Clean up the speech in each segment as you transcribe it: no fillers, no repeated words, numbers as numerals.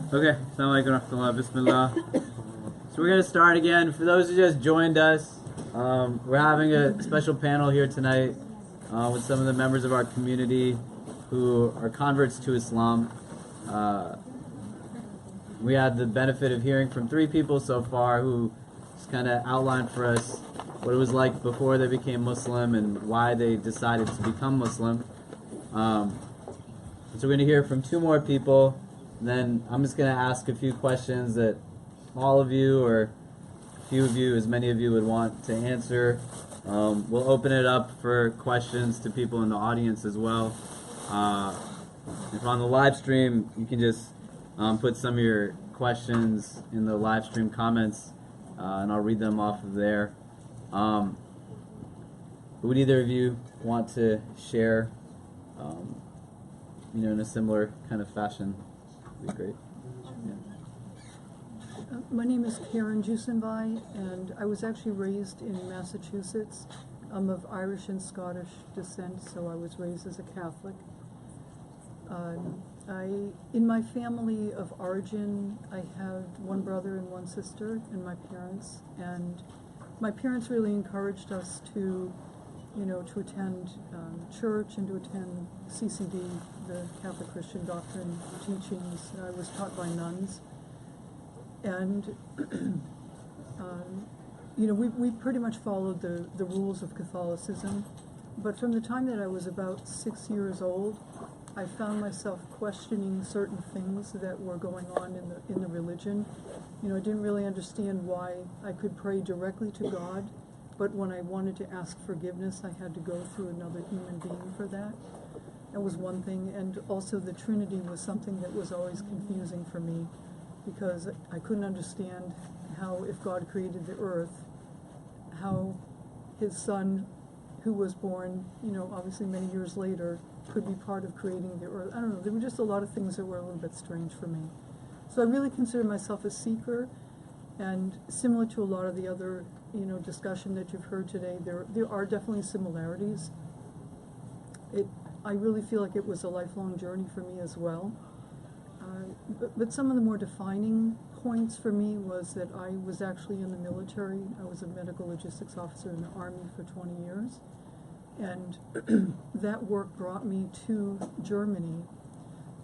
Okay, Assalamu alaikum warahmatullah, bismillah. So we're going to start again. For those who just joined us, we're having a special panel here tonight with some of the members of our community who are converts to Islam. We had the benefit of hearing from 3 people so far who just kind of outlined for us what it was like before they became Muslim and why they decided to become Muslim. So we're going to hear from 2 more people. And then I'm just going to ask a few questions that all of you, or a few of you, as many of you would want to answer. We'll open it up for questions to people in the audience as well. If on the live stream, you can just put some of your questions in the live stream comments, and I'll read them off of there. Would either of you want to share, in a similar kind of fashion? Would be great. Yeah. My name is Karen Jusenvai, and I was actually raised in Massachusetts. I'm of Irish and Scottish descent, so I was raised as a Catholic. In my family of origin, I have 1 brother and 1 sister, and my parents. And my parents really encouraged us to attend church and to attend CCD, the Catholic Christian Doctrine teachings. I was taught by nuns. And, we pretty much followed the rules of Catholicism. But from the time that I was about 6 years old, I found myself questioning certain things that were going on in the religion. I didn't really understand why I could pray directly to God, but when I wanted to ask forgiveness, I had to go through another human being for that. That was one thing. And also the Trinity was something that was always confusing for me, because I couldn't understand how, if God created the earth, how his son, who was born, obviously many years later, could be part of creating the earth. I don't know, there were just a lot of things that were a little bit strange for me. So I really consider myself a seeker, and similar to a lot of the other, discussion that you've heard today, there are definitely similarities. I really feel like it was a lifelong journey for me as well. But some of the more defining points for me was that I was actually in the military. I was a medical logistics officer in the Army for 20 years. And that work brought me to Germany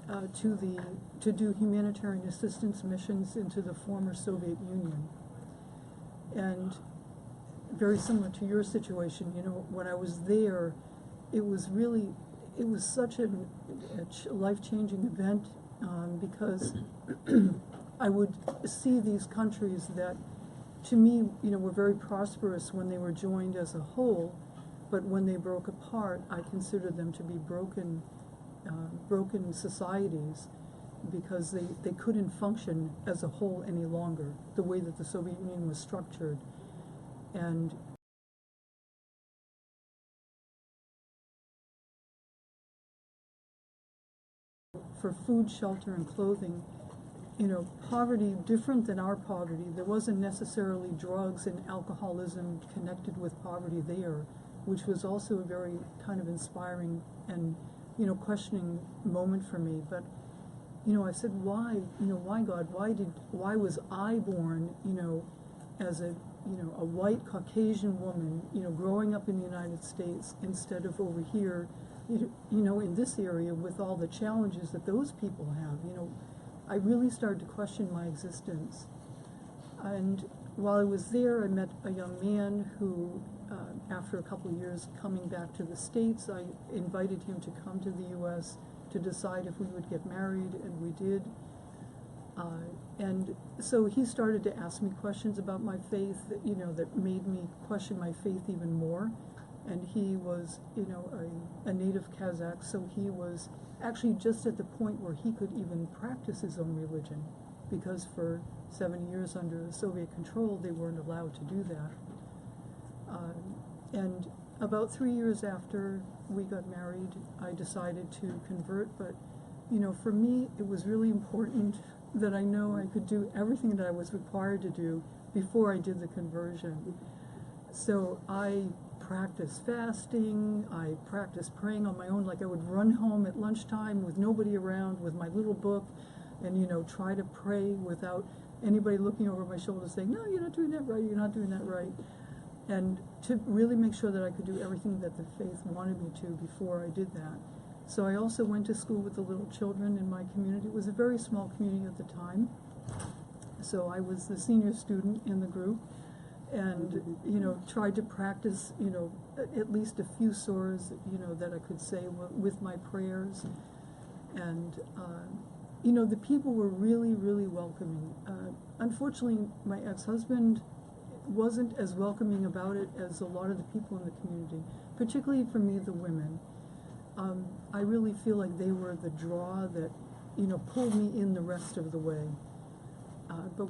to do humanitarian assistance missions into the former Soviet Union. And very similar to your situation, when I was there, it was such a life-changing event, because I would see these countries that, to me, were very prosperous when they were joined as a whole, but when they broke apart, I considered them to be broken societies, because they couldn't function as a whole any longer, the way that the Soviet Union was structured. And for food, shelter, and clothing, poverty different than our poverty. There wasn't necessarily drugs and alcoholism connected with poverty there, which was also a very kind of inspiring and, questioning moment for me. But, I said, why God? Why was I born, as a white Caucasian woman, growing up in the United States, instead of over here, in this area with all the challenges that those people have? I really started to question my existence. And while I was there, I met a young man who, after a couple of years coming back to the States, I invited him to come to the U.S. to decide if we would get married, and we did. And so he started to ask me questions about my faith that made me question my faith even more. And he was, a native Kazakh, so he was actually just at the point where he could even practice his own religion, because for 7 years under Soviet control, they weren't allowed to do that. And about 3 years after we got married, I decided to convert. But, for me, it was really important that I know I could do everything that I was required to do before I did the conversion. So I practiced fasting, I practiced praying on my own. Like, I would run home at lunchtime with nobody around, with my little book, and, you know, try to pray without anybody looking over my shoulder saying, no, you're not doing that right, you're not doing that right. And to really make sure that I could do everything that the faith wanted me to before I did that. So I also went to school with the little children in my community. It was a very small community at the time. So I was the senior student in the group, and, you know, tried to practice, you know, at least a few surahs, you know, that I could say with my prayers. And, you know, the people were really, really welcoming. Unfortunately, my ex-husband wasn't as welcoming about it as a lot of the people in the community, particularly for me, the women. I really feel like they were the draw that, you know, pulled me in the rest of the way. But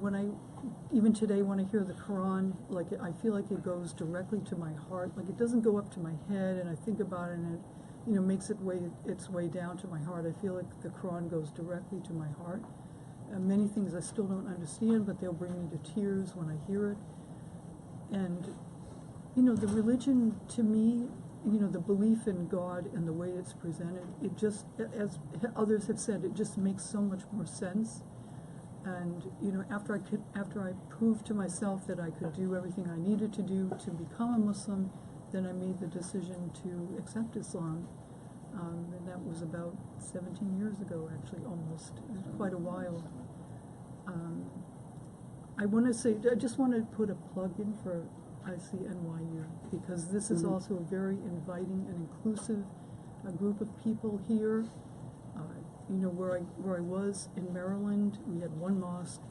even today, when I hear the Quran, like, I feel like it goes directly to my heart. Like, it doesn't go up to my head, and I think about it, and it, you know, makes its way down to my heart. I feel like the Quran goes directly to my heart. Many things I still don't understand, but they'll bring me to tears when I hear it. And, you know, the religion, to me, you know, the belief in God and the way it's presented, it just, as others have said, it just makes so much more sense. And, you know, after I proved to myself that I could do everything I needed to do to become a Muslim, then I made the decision to accept Islam. And that was about 17 years ago, actually, almost. It was quite a while. I just want to put a plug in for ICNYU, because this is also a very inviting and inclusive group of people here. You know, where I was in Maryland, we had one mosque,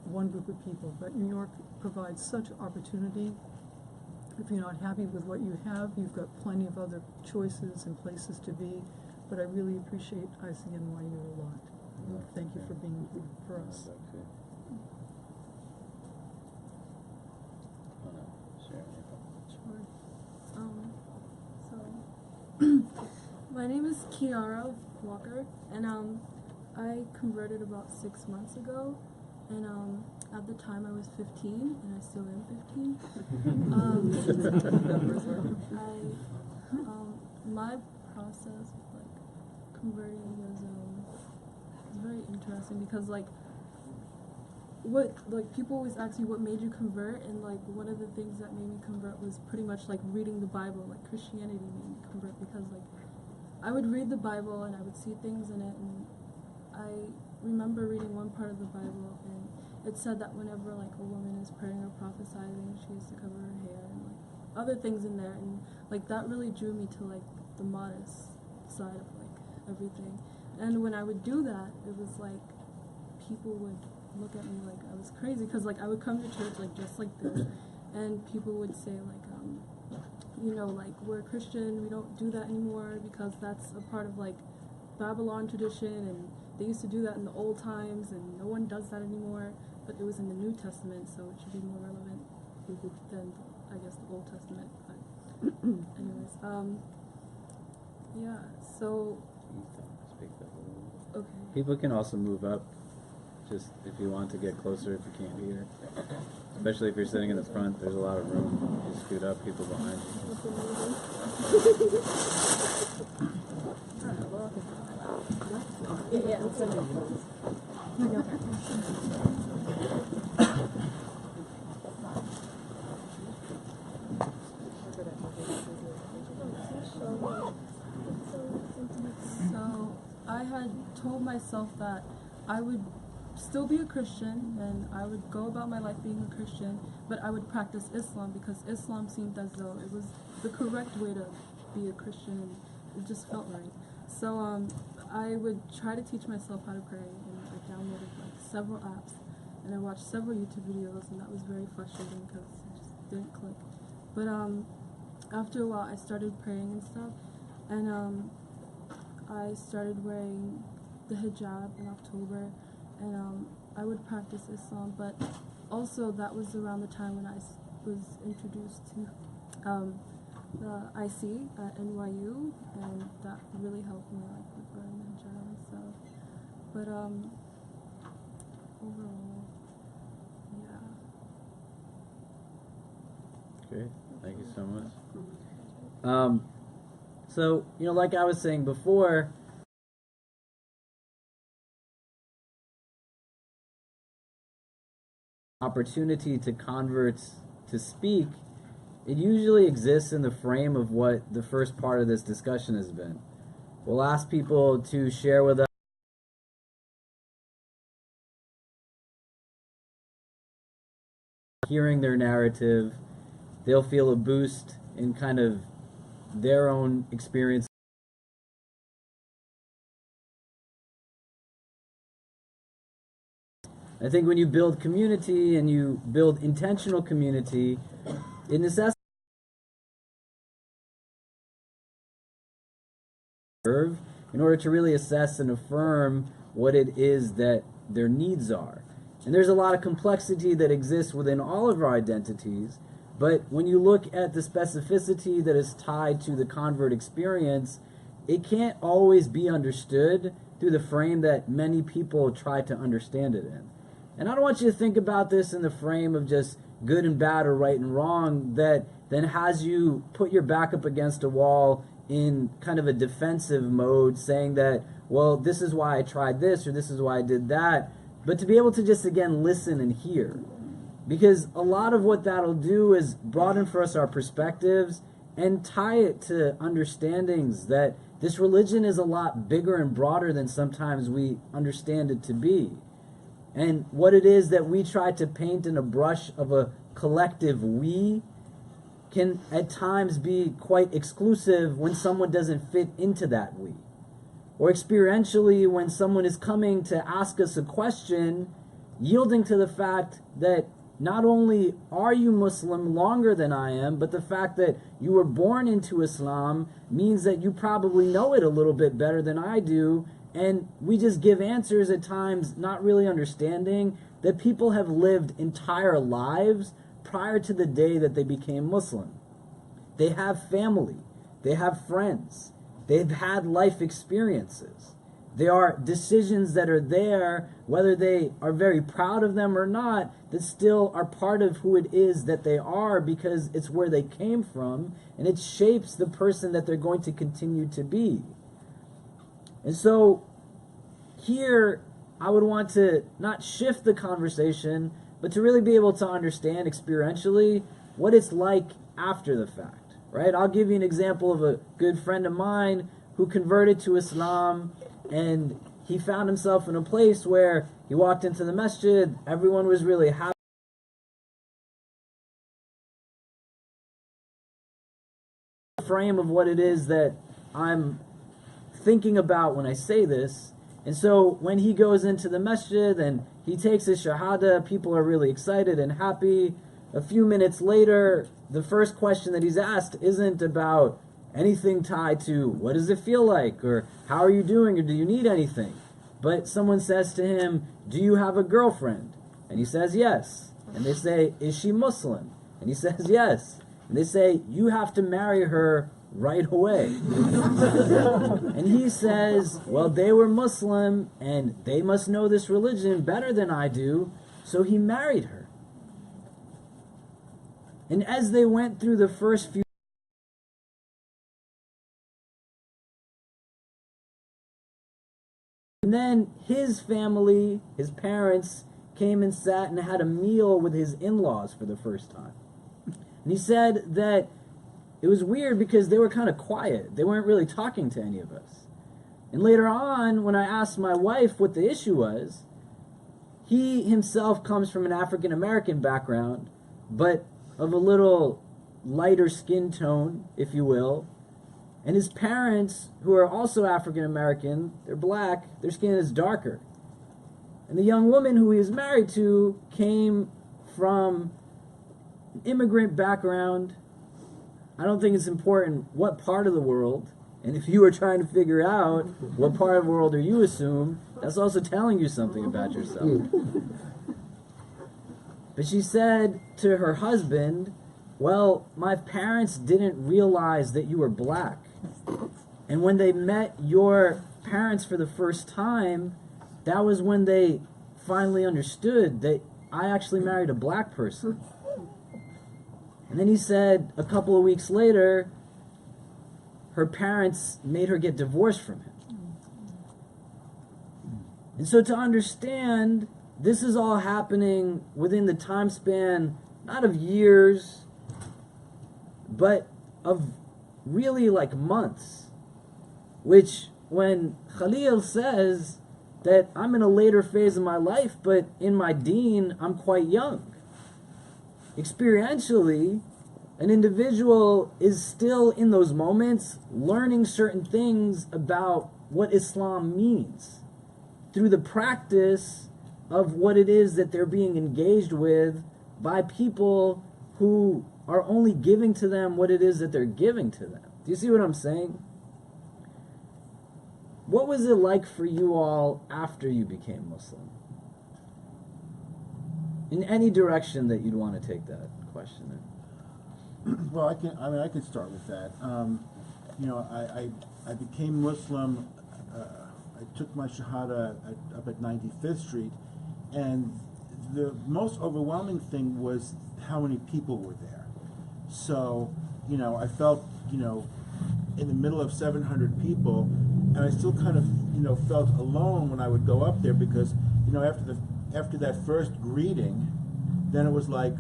one group of people, but New York provides such opportunity. If you're not happy with what you have, you've got plenty of other choices and places to be, but I really appreciate ICNYU a lot. Thank you for being here for us. My name is Kiara Walker, and I converted about 6 months ago, and at the time I was 15, and I still am 15. My process of like converting was very interesting, because like people always ask you what made you convert, and like one of the things that made me convert was pretty much like reading the Bible. Like Christianity made me convert, because like I would read the Bible and I would see things in it, and I remember reading one part of the Bible, and it said that whenever like a woman is praying or prophesying, she has to cover her hair, and like other things in there, and like that really drew me to like the modest side of like everything. And when I would do that, it was like people would look at me like I was crazy, because like I would come to church like just like this, and people would say like you know, like, we're Christian, we don't do that anymore because that's a part of like Babylon tradition, and they used to do that in the old times, and no one does that anymore. But it was in the New Testament, so it should be more relevant than, I guess, the Old Testament. But anyways, yeah, so okay. People can also move up, just if you want to get closer, if you can't hear. Especially if you're sitting in the front, there's a lot of room. You scoot up, people behind So I had told myself that I would still be a Christian, and I would go about my life being a Christian, but I would practice Islam, because Islam seemed as though it was the correct way to be a Christian, and it just felt right. So I would try to teach myself how to pray, and I downloaded like several apps, and I watched several YouTube videos, and that was very frustrating because it just didn't click. But after a while I started praying and stuff, and I started wearing the hijab in October, and I would practice Islam, but also that was around the time when I was introduced to the IC at NYU, and that really helped me like with wearing the hijab and stuff. But overall, yeah. Great, thank you so much. So, you know, like I was saying before, opportunity to converts to speak, it usually exists in the frame of what the first part of this discussion has been. We'll ask people to share with us hearing their narrative. They'll feel a boost in kind of their own experience. I think when you build community and you build intentional community, it necessitates in order to really assess and affirm what it is that their needs are. And there's a lot of complexity that exists within all of our identities, but when you look at the specificity that is tied to the convert experience, it can't always be understood through the frame that many people try to understand it in. And I don't want you to think about this in the frame of just good and bad or right and wrong that then has you put your back up against a wall in kind of a defensive mode, saying that, well, this is why I tried this or this is why I did that. But to be able to just, again, listen and hear. Because a lot of what that'll do is broaden for us our perspectives and tie it to understandings that this religion is a lot bigger and broader than sometimes we understand it to be. And what it is that we try to paint in a brush of a collective we can at times be quite exclusive when someone doesn't fit into that we. Or experientially, when someone is coming to ask us a question, yielding to the fact that not only are you Muslim longer than I am, but the fact that you were born into Islam means that you probably know it a little bit better than I do, and we just give answers at times not really understanding that people have lived entire lives prior to the day that they became Muslim. They have family, they have friends, they've had life experiences. There are decisions that are there, whether they are very proud of them or not, that still are part of who it is that they are because it's where they came from, and it shapes the person that they're going to continue to be. And so here I would want to not shift the conversation, but to really be able to understand experientially what it's like after the fact, right? I'll give you an example of a good friend of mine who converted to Islam, and he found himself in a place where he walked into the masjid, everyone was really happy. Frame of what it is that I'm thinking about when I say this. And so when he goes into the masjid and he takes his shahada, people are really excited and happy. A few minutes later, the first question that he's asked isn't about anything tied to what does it feel like or how are you doing or do you need anything. But someone says to him, do you have a girlfriend? And he says yes. And they say, is she Muslim? And he says yes. And they say, you have to marry her right away. And he says, well, they were Muslim and they must know this religion better than I do, so he married her. And as they went through the first few, and then his family, his parents, came and sat and had a meal with his in-laws for the first time. And he said that it was weird because they were kind of quiet. They weren't really talking to any of us. And later on, when I asked my wife what the issue was, he himself comes from an African American background, but of a little lighter skin tone, if you will. And his parents, who are also African American, they're black, their skin is darker. And the young woman who he was married to came from an immigrant background. I don't think it's important what part of the world, and if you were trying to figure out what part of the world are you assume, that's also telling you something about yourself. But she said to her husband, well, my parents didn't realize that you were black. And when they met your parents for the first time, that was when they finally understood that I actually married a black person. And then he said a couple of weeks later, her parents made her get divorced from him. And so to understand this is all happening within the time span, not of years, but of really like months. Which, when Khalil says that I'm in a later phase of my life, but in my deen, I'm quite young. Experientially, an individual is still in those moments learning certain things about what Islam means through the practice of what it is that they're being engaged with by people who are only giving to them what it is that they're giving to them. Do you see what I'm saying? What was it like for you all after you became Muslim? In any direction that you'd want to take that question in. Well, I can start with that. You know, I became Muslim. I took my Shahada up at 95th Street, and the most overwhelming thing was how many people were there. So, you know, I felt, you know, in the middle of 700 people, and I still kind of, you know, felt alone when I would go up there because, you know, after that first greeting, then it was like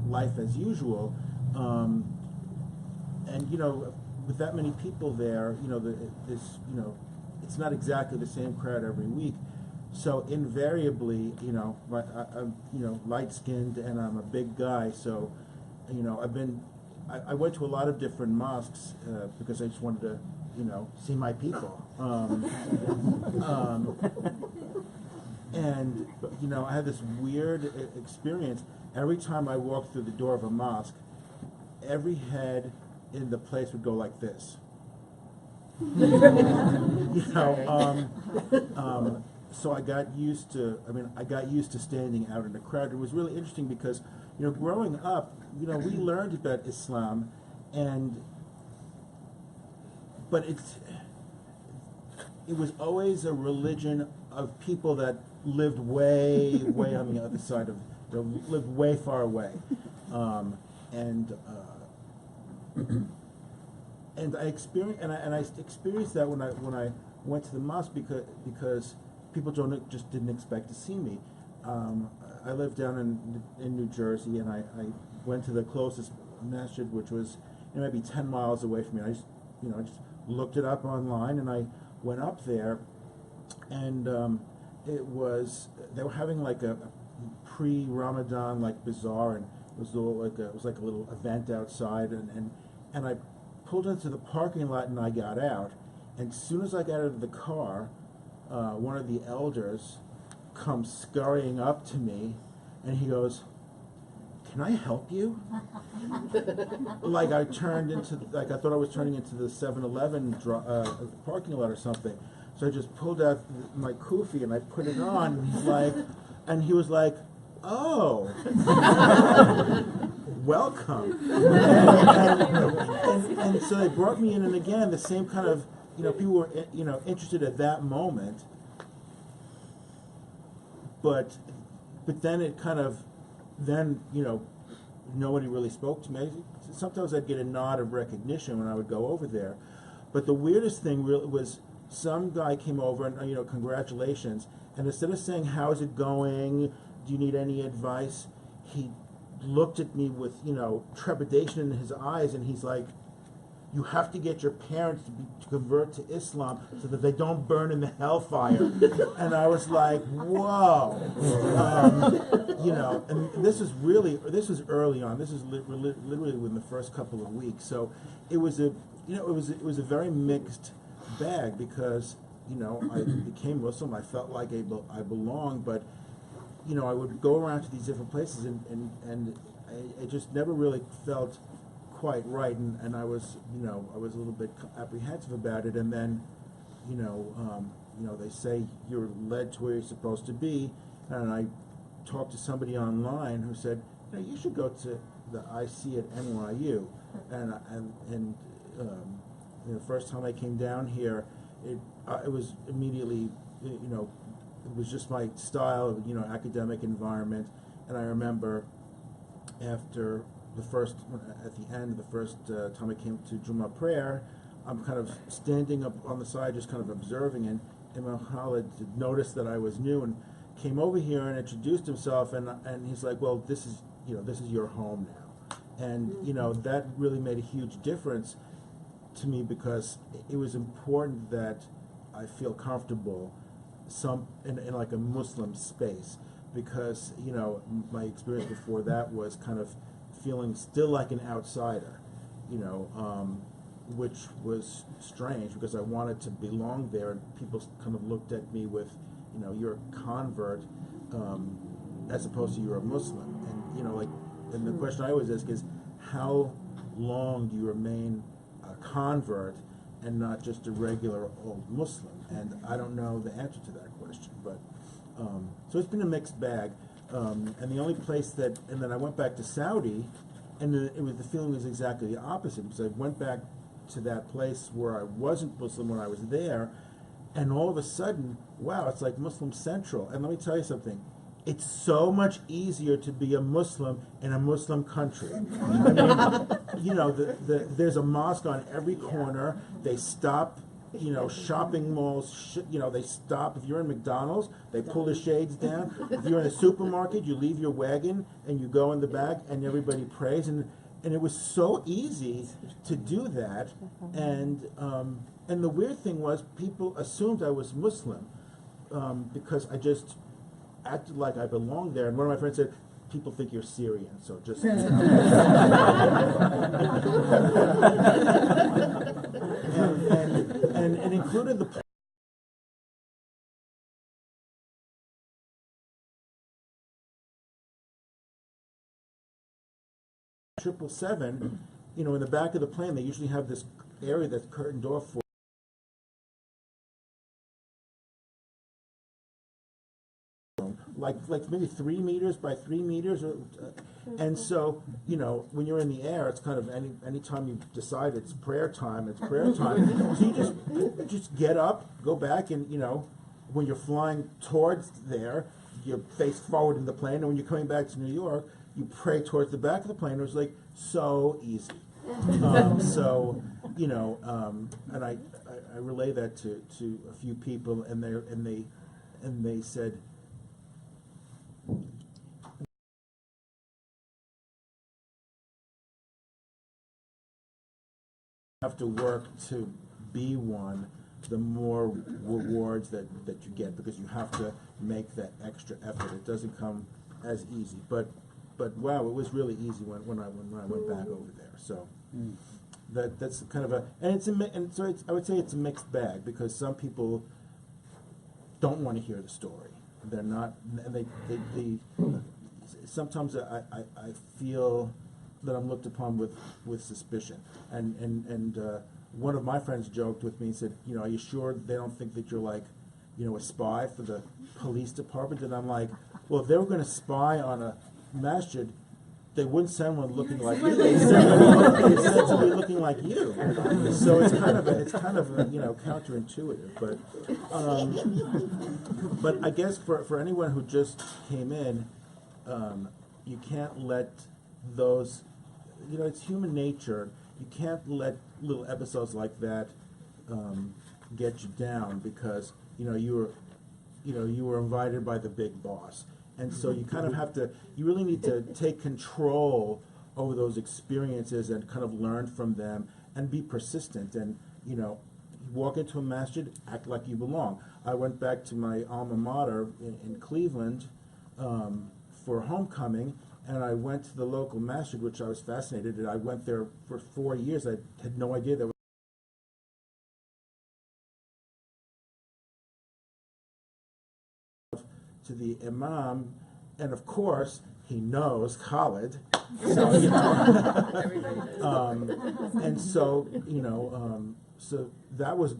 life as usual. And you know, with that many people there, you know, it's not exactly the same crowd every week. So invariably, you know, I'm you know, light-skinned and I'm a big guy, so you know, I went to a lot of different mosques because I just wanted to, you know, see my people. And you know, I had this weird experience. Every time I walked through the door of a mosque, every head in the place would go like this. You know, so I got used to. I got used to standing out in the crowd. It was really interesting because, you know, growing up, you know, we learned about Islam, but it was always a religion of people that lived way, way on the other side of, you know, lived way far away, and I experienced that when I went to the mosque because people just didn't expect to see me. I lived down in New Jersey, and I went to the closest masjid, which was, you know, maybe 10 miles away from me. I just looked it up online, and I went up there, and they were having like a pre-Ramadan like bazaar, and it was like a little event outside, and I pulled into the parking lot and I got out, and as soon as I got out of the car, one of the elders comes scurrying up to me, and he goes, "Can I help you?" Like I thought I was turning into the 7-Eleven parking lot or something. So I just pulled out my kufi and I put it on, and he was like, "Oh, welcome." And so they brought me in, and again, the same kind of, you know, people were, you know, interested at that moment, but then it kind of, you know, nobody really spoke to me. Sometimes I'd get a nod of recognition when I would go over there, but the weirdest thing really was some guy came over and, you know, congratulations, and instead of saying, "How's it going? Do you need any advice?" he looked at me with, you know, trepidation in his eyes, and he's like, "You have to get your parents to convert to Islam so that they don't burn in the hellfire." And I was like, "Whoa," you know. And this was early on. This was literally within the first couple of weeks. So it was a a very mixed bag because, you know, I became Muslim. I felt like I belonged, but, you know, I would go around to these different places and I just never really felt quite right, and I was, you know, a little bit apprehensive about it. And then, you know, they say you're led to where you're supposed to be, and I talked to somebody online who said, "You know, you should go to the IC at NYU," and the first time I came down here, it was immediately, you know, it was just my style, you know, academic environment. And I remember at the end of the first time I came to Jummah prayer, I'm kind of standing up on the side, just kind of observing, and Imam Khalid noticed that I was new, came over here and introduced himself, and he's like, well, this is your home now, and that really made a huge difference to me, because it was important that I feel comfortable in like a Muslim space, because my experience before that was kind of feeling still like an outsider, which was strange, because I wanted to belong there, and people kind of looked at me with, you're a convert, as opposed to you're a Muslim, and and the question I always ask is, how long do you remain a convert and not just a regular old Muslim? And I don't know the answer to that question, but so it's been a mixed bag, and the only place and then I went back to Saudi, and the feeling was exactly the opposite, because I went back to that place where I wasn't Muslim when I was there, and all of a sudden, wow, it's like Muslim Central. And let me tell you something, it's so much easier to be a Muslim in a Muslim country. I mean, there's a mosque on every corner. They stop, shopping malls, they stop. If you're in McDonald's, they pull the shades down. If you're in a supermarket, you leave your wagon and you go in the back, and everybody prays. And it was so easy to do that. And the weird thing was, people assumed I was Muslim, because I just acted like I belonged there. And one of my friends said, people think you're Syrian, so just and included the 777, in the back of the plane, they usually have this area that's curtained off for like maybe 3 meters by 3 meters, and so when you're in the air, it's kind of any time you decide it's prayer time, so you just get up, go back, and when you're flying towards there, you face forward in the plane, and when you're coming back to New York, you pray towards the back of the plane. It was like so easy. And I relay that to a few people, and they said, have to work to be one, the more rewards that you get, because you have to make that extra effort. It doesn't come as easy, but wow, it was really easy when I went back over there. So that's kind of I would say it's a mixed bag, because some people don't want to hear the story. They're not, and they sometimes I feel that I'm looked upon with suspicion, and one of my friends joked with me and said, are you sure they don't think that you're like, a spy for the police department? And I'm like, well, if they were going to spy on a masjid, they wouldn't send one looking like you. They send somebody looking like you. So it's kind of counterintuitive. But I guess for anyone who just came in, you can't let those, it's human nature. You can't let little episodes like that get you down, because you were invited by the big boss. And so you kind of have to, you really need to take control over those experiences and kind of learn from them and be persistent. And, walk into a masjid, act like you belong. I went back to my alma mater in Cleveland for homecoming, and I went to the local masjid, which I was fascinated, and I went there for 4 years. I had no idea there was to the imam, and of course he knows Khalid, so, and so so that was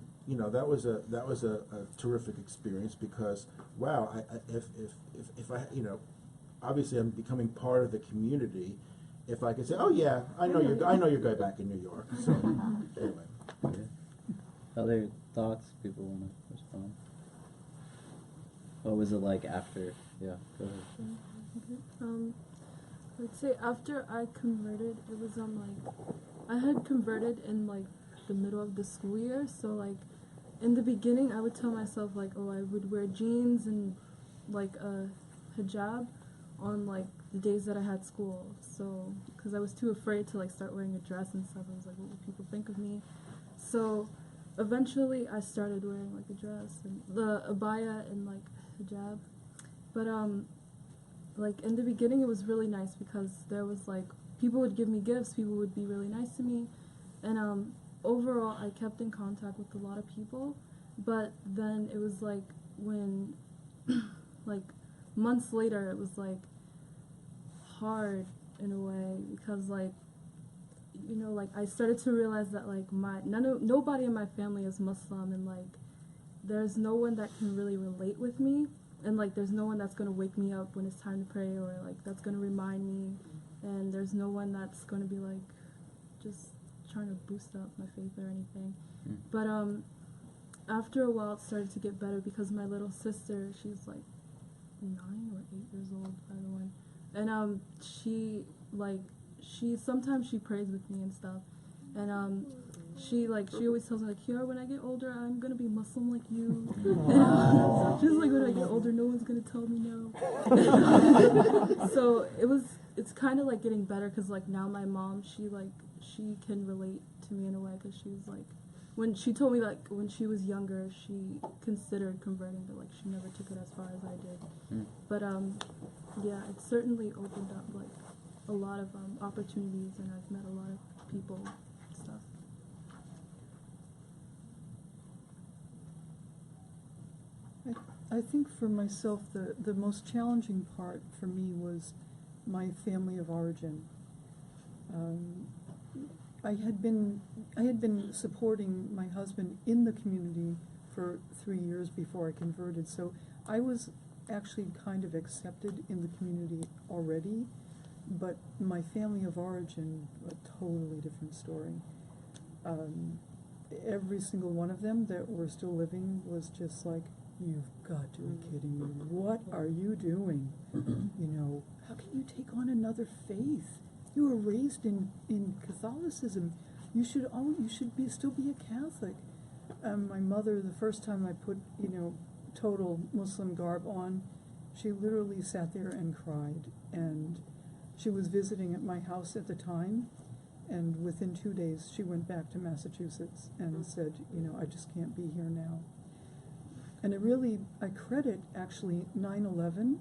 a terrific experience, because wow, if I obviously I'm becoming part of the community, if I could say, oh yeah, I know your guy back in New York. So anyway, other thoughts people want to respond? What was it like after? Yeah, go ahead. Okay. Let's say after I converted, it was I had converted in the middle of the school year. So in the beginning, I would tell myself oh, I would wear jeans and like a hijab on like the days that I had school. So, because I was too afraid to like start wearing a dress and stuff. I was like, what will people think of me? So, eventually I started wearing like a dress and the abaya and like hijab. But like in the beginning it was really nice because there was like people would give me gifts, people would be really nice to me, and overall I kept in contact with a lot of people. But then it was like when like months later it was like hard in a way because like you know like I started to realize that like nobody in my family is Muslim, and like there's no one that can really relate with me, and like there's no one that's going to wake me up when it's time to pray, or like that's going to remind me, and there's no one that's going to be like just trying to boost up my faith or anything. But after a while it started to get better because my little sister, she's like 9 or 8 years old by the way, and she sometimes she prays with me and stuff, and she always tells me like, here, when I get older I'm gonna be Muslim like you. And she's like, when I get older no one's gonna tell me no. So it's kind of like getting better because like now my mom, she can relate to me in a way, because she's like, when she told me like when she was younger she considered converting, but like she never took it as far as I did. But yeah, it certainly opened up like a lot of opportunities, and I've met a lot of people and stuff. I think for myself, the most challenging part for me was my family of origin. I had been supporting my husband in the community for 3 years before I converted, so I was actually kind of accepted in the community already, but my family of origin, a totally different story. Every single one of them that were still living was just like, you've got to be kidding me. What are you doing? You know, how can you take on another faith? You were raised in Catholicism. You should still be a Catholic. My mother, the first time I put, total Muslim garb on, she literally sat there and cried. And she was visiting at my house at the time, and within 2 days she went back to Massachusetts and said, I just can't be here now. And I credit actually 9/11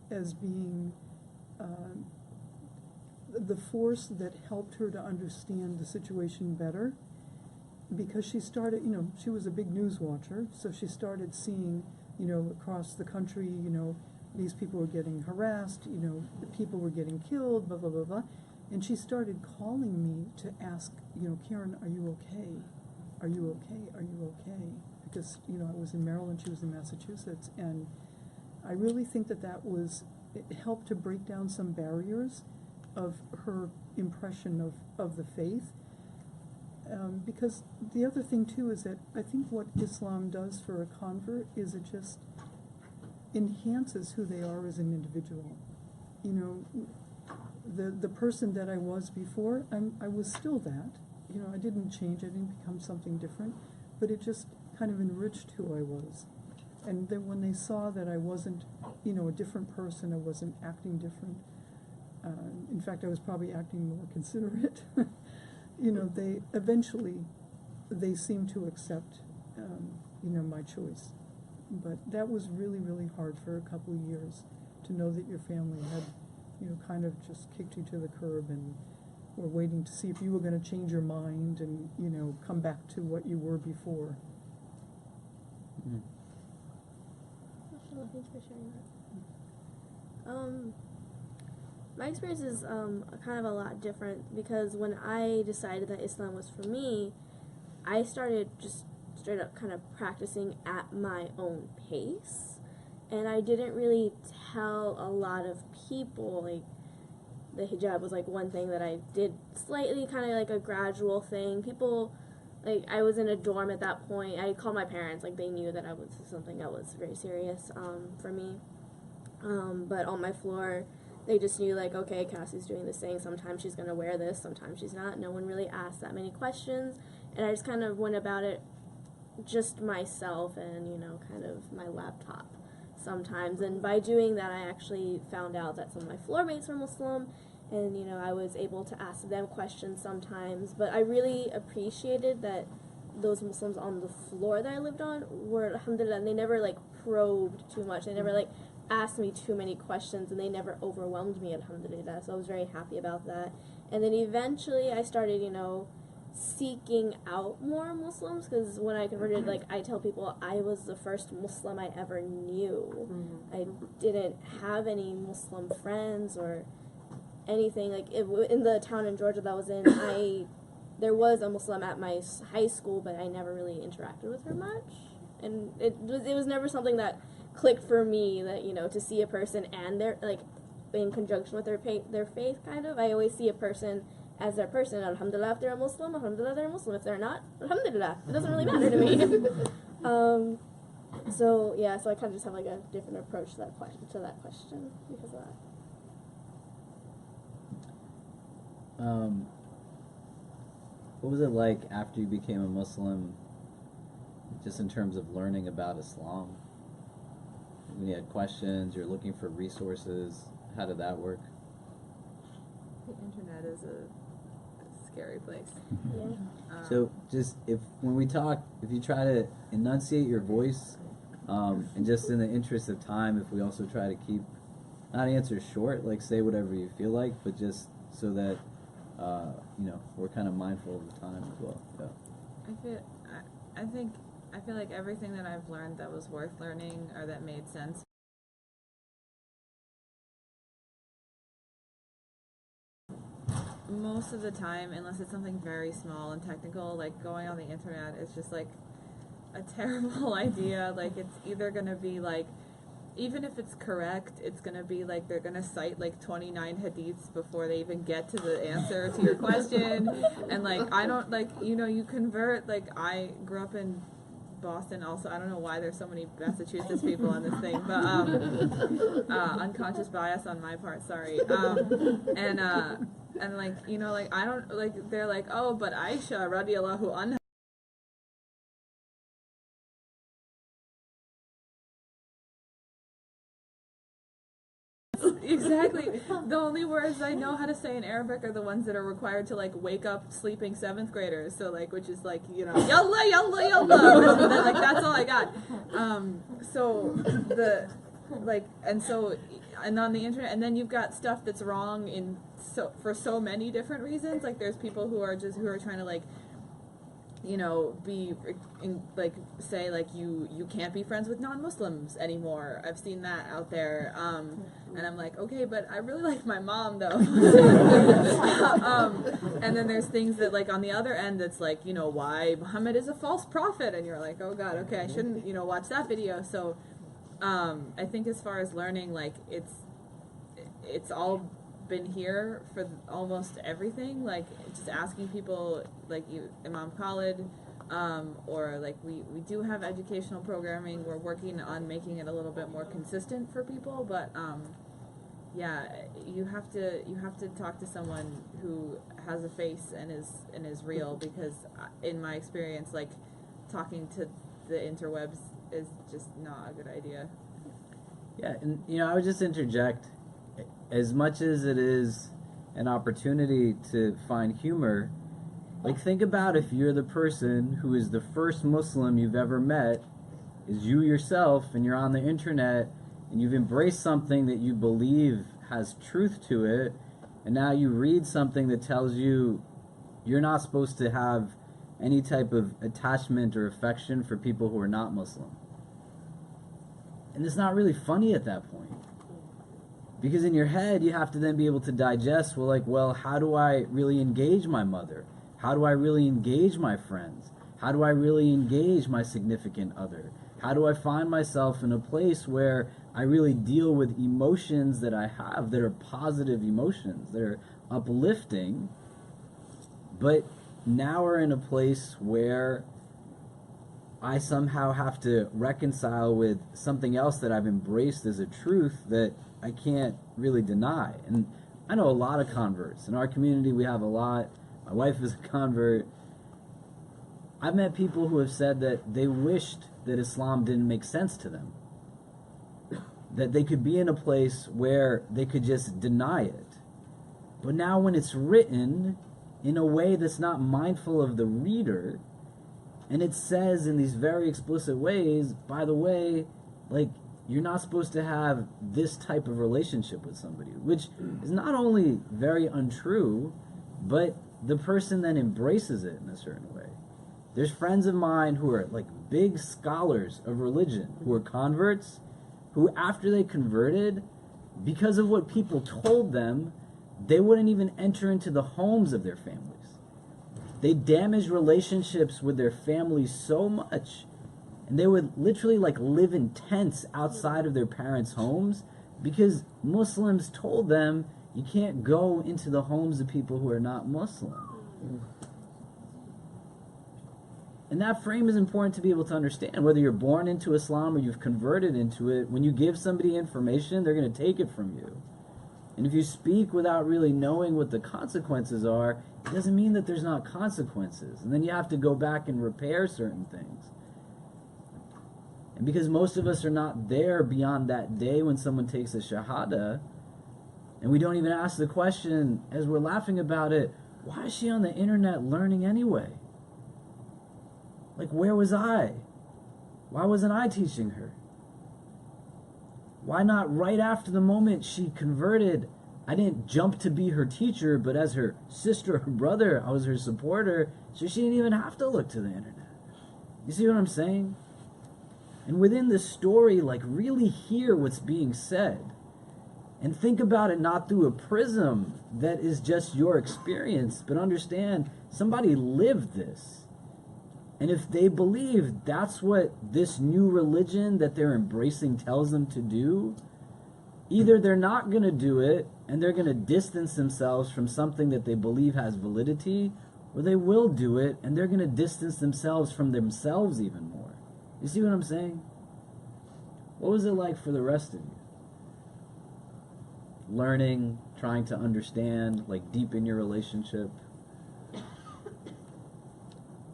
as being the force that helped her to understand the situation better, because she started, she was a big news watcher, so she started seeing, across the country, these people were getting harassed, the people were getting killed, blah, blah, blah, blah. And she started calling me to ask, Karen, are you okay? Are you okay? Are you okay? Because, I was in Maryland, she was in Massachusetts, and I really think that it helped to break down some barriers of her impression of the faith. Because the other thing, too, is that I think what Islam does for a convert is it just enhances who they are as an individual. The person that I was before, I was still that. I didn't change, I didn't become something different, but it just kind of enriched who I was. And then when they saw that I wasn't, a different person, I wasn't acting different, in fact, I was probably acting more considerate, they eventually seemed to accept, my choice. But that was really, really hard for a couple of years, to know that your family had, kind of just kicked you to the curb and were waiting to see if you were going to change your mind and, come back to what you were before. Thanks for sharing that. My experience is kind of a lot different, because when I decided that Islam was for me, I started just straight up kind of practicing at my own pace, and I didn't really tell a lot of people. Like, the hijab was like one thing that I did slightly, kind of like a gradual thing. People, like, I was in a dorm at that point. I called my parents, like, they knew that this was something that was very serious for me. But on my floor, they just knew, like, okay, Cassie's doing this thing. Sometimes she's going to wear this, sometimes she's not. No one really asked that many questions, and I just kind of went about it just myself and, kind of my laptop. sometimes. And by doing that, I actually found out that some of my floor mates were Muslim, and you know, I was able to ask them questions sometimes. But I really appreciated that those Muslims on the floor that I lived on were, alhamdulillah, and they never like probed too much. They never like asked me too many questions, and they never overwhelmed me, alhamdulillah. So I was very happy about that. And then eventually I started, you know, seeking out more Muslims, because when I converted, like, I tell people I was the first Muslim I ever knew. I didn't have any Muslim friends or anything. Like, in the town in Georgia that I was in, there was a Muslim at my high school, but I never really interacted with her much. And it was never something that clicked for me, that, you know, to see a person and their, like, in conjunction with their faith, kind of. I always see a person as their person. Alhamdulillah, if they're a Muslim, alhamdulillah, they're a Muslim. If they're not, alhamdulillah. It doesn't really matter to me. So I kind of just have like a different approach to that question because of that. What was it like after you became a Muslim, just in terms of learning about Islam? When you had questions, you're looking for resources, how did that work? The internet is a scary place. Yeah. So just when we talk, if you try to enunciate your voice, and just in the interest of time, if we also try to keep, not answers short, like say whatever you feel like, but just so that, we're kind of mindful of the time as well. Yeah. I feel like everything that I've learned that was worth learning or that made sense most of the time, unless it's something very small and technical, like going on the internet is just like a terrible idea. Like, it's either gonna be like, even if it's correct, it's gonna be like they're gonna cite like 29 hadiths before they even get to the answer to your question. And like, I don't, like, you convert, like, I grew up in Boston also. I don't know why there's so many Massachusetts people on this thing, but unconscious bias on my part, sorry. And like, like, I don't, like, they're like, oh, but Aisha radiallahu anha. Exactly. The only words I know how to say in Arabic are the ones that are required to like wake up sleeping 7th graders. So like, which is like, yalla, yalla, yalla. And then, like, that's all I got. And on the internet, and then you've got stuff that's wrong for so many different reasons. Like, there's people who are trying to like, say like you can't be friends with non-Muslims anymore. I've seen that out there, and I'm like, okay, but I really like my mom though. And then there's things that, like, on the other end, that's like, why Muhammad is a false prophet, and you're like, oh god, okay, I shouldn't watch that video. So I think as far as learning, like, it's all been here for almost everything, like just asking people, like Imam Khalid, or like we do have educational programming. We're working on making it a little bit more consistent for people, but you have to talk to someone who has a face and is real, because in my experience, like, talking to the interwebs is just not a good idea. Yeah, and I would just interject, as much as it is an opportunity to find humor, like, think about if you're the person who is the first Muslim you've ever met, is you yourself, and you're on the internet, and you've embraced something that you believe has truth to it, and now you read something that tells you you're not supposed to have any type of attachment or affection for people who are not Muslim. And it's not really funny at that point. Because in your head, you have to then be able to digest, well, how do I really engage my mother? How do I really engage my friends? How do I really engage my significant other? How do I find myself in a place where I really deal with emotions that I have that are positive emotions, that are uplifting, but now we're in a place where I somehow have to reconcile with something else that I've embraced as a truth that I can't really deny. And I know a lot of converts. In our community, we have a lot. My wife is a convert. I've met people who have said that they wished that Islam didn't make sense to them. that they could be in a place where they could just deny it. But now when it's written in a way that's not mindful of the reader, and it says in these very explicit ways, by the way, like, you're not supposed to have this type of relationship with somebody, which is not only very untrue, but the person then embraces it in a certain way. There's friends of mine who are like big scholars of religion, who are converts, who after they converted, because of what people told them, they wouldn't even enter into the homes of their families. They damaged relationships with their families so much, and they would literally like live in tents outside of their parents' homes because Muslims told them you can't go into the homes of people who are not Muslim. And that frame is important to be able to understand. Whether you're born into Islam or you've converted into it, when you give somebody information, they're going to take it from you. And if you speak without really knowing what the consequences are, it doesn't mean that there's not consequences. And then you have to go back and repair certain things. And because most of us are not there beyond that day when someone takes a shahada, and we don't even ask the question, as we're laughing about it, why is she on the internet learning anyway? Like, where was I? Why wasn't I teaching her? Why not right after the moment she converted, I didn't jump to be her teacher, but as her sister or brother, I was her supporter, so she didn't even have to look to the internet. You see what I'm saying? And within the story, like, really hear what's being said. And think about it not through a prism that is just your experience, but understand somebody lived this. And if they believe that's what this new religion that they're embracing tells them to do, either they're not going to do it and they're going to distance themselves from something that they believe has validity, or they will do it and they're going to distance themselves from themselves even more. You see what I'm saying? What was it like for the rest of you? Learning, trying to understand, like deep in your relationship.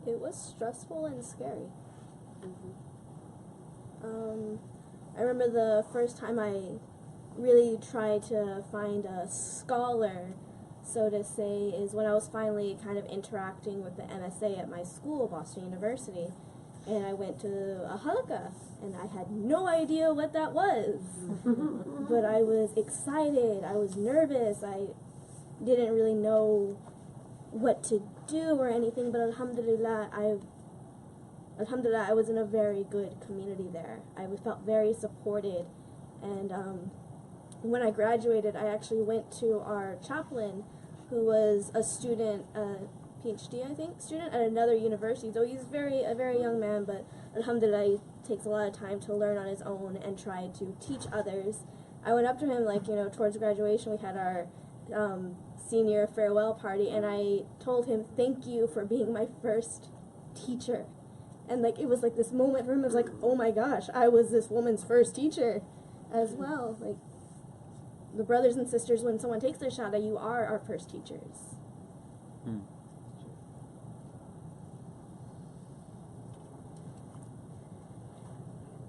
It was stressful and scary. I remember the first time I really tried to find a scholar, so to say, is when I was finally kind of interacting with the MSA at my school, Boston University, and I went to a halaqah, and I had no idea what that was. But I was excited, I was nervous, I didn't really know what to do or anything, but alhamdulillah, I was in a very good community there. I felt very supported, and when I graduated, I actually went to our chaplain, who was a student, PhD, I think, student at another university. So he's a very young man, but alhamdulillah, he takes a lot of time to learn on his own and try to teach others. I went up to him, like, towards graduation, we had our senior farewell party, and I told him, thank you for being my first teacher. And like, it was like this moment for him. It was like, oh my gosh, I was this woman's first teacher as well. Like, the brothers and sisters, when someone takes their shahada, you are our first teachers.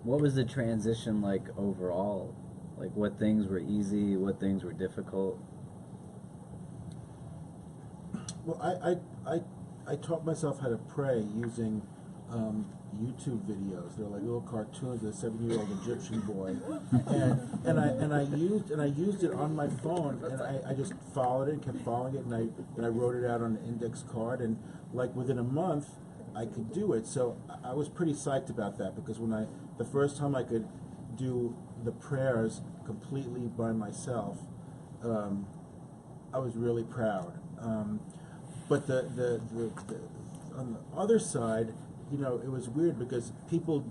What was the transition like overall? Like, what things were easy, what things were difficult? Well, I taught myself how to pray using YouTube videos. They're like little cartoons of a 7-year-old Egyptian boy, and I used it on my phone, and I just followed it and kept following it, and I wrote it out on an index card, and like within a month I could do it. So I was pretty psyched about that, because when the first time I could do the prayers completely by myself, I was really proud. But the on the other side, it was weird, because people,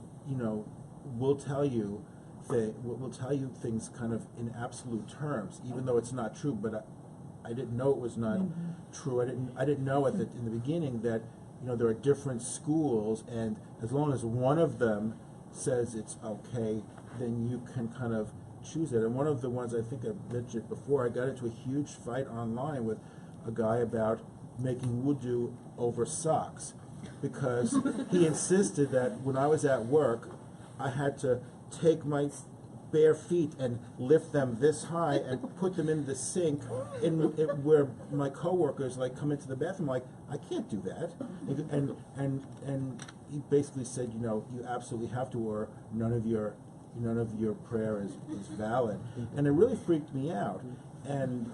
will tell you things kind of in absolute terms, even though it's not true. But I didn't know it was not true. I didn't know in the beginning that there are different schools, and as long as one of them says it's okay, then you can kind of choose it. And one of the ones, I think I've mentioned before, I got into a huge fight online with a guy about making wudu over socks, because he insisted that when I was at work, I had to take my bare feet and lift them this high and put them in the sink where my coworkers like come into the bathroom, like, I can't do that. And he basically said, you know, you absolutely have to, or none of your prayer is valid. And it really freaked me out. And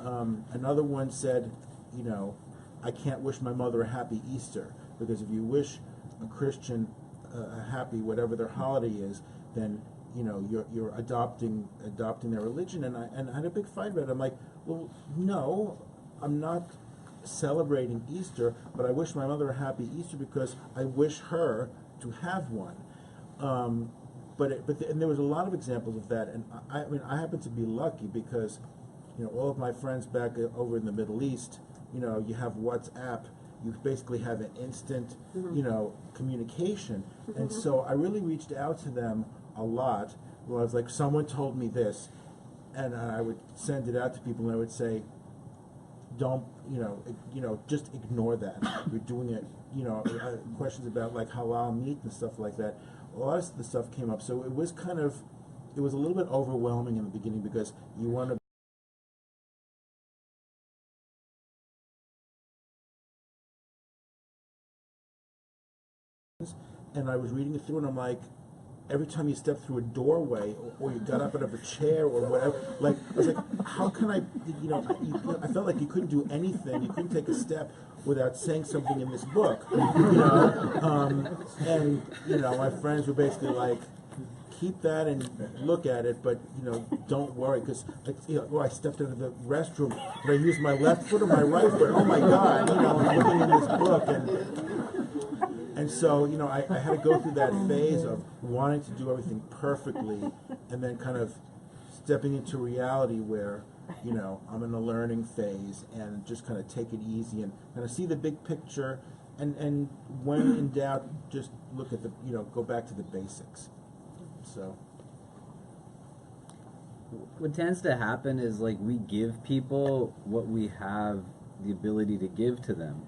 another one said, you know, I can't wish my mother a happy Easter, because if you wish a Christian a happy whatever their holiday is, then you know you're adopting their religion. And I had a big fight about it. I'm like, well, no, I'm not celebrating Easter, but I wish my mother a happy Easter because I wish her to have one. And there was a lot of examples of that, and I mean I happen to be lucky because, you know, all of my friends back over in the Middle East, you know, you have WhatsApp, you basically have an instant, you know, communication, and so I really reached out to them a lot. Where I was like, someone told me this, and I would send it out to people, and I would say, don't, you know, just ignore that. You're doing it, you know. Questions about like halal meat and stuff like that. A lot of the stuff came up, so it was a little bit overwhelming in the beginning because you want to. And I was reading it through, and I'm like, every time you stepped through a doorway, or you got up out of a chair, or whatever, like, I was like, how can I, you know, I felt like you couldn't do anything, you couldn't take a step without saying something in this book, you know, and, you know, my friends were basically like, keep that and look at it, but, you know, don't worry, because, like, you know, I stepped out of the restroom, did I use my left foot or my right foot? Oh my God, you know, I'm looking in this book, and so, you know, I had to go through that phase of wanting to do everything perfectly, and then kind of stepping into reality where, you know, I'm in a learning phase, and just kind of take it easy and kind of see the big picture, and when in doubt, just look at the, you know, go back to the basics. So what tends to happen is like we give people what we have the ability to give to them.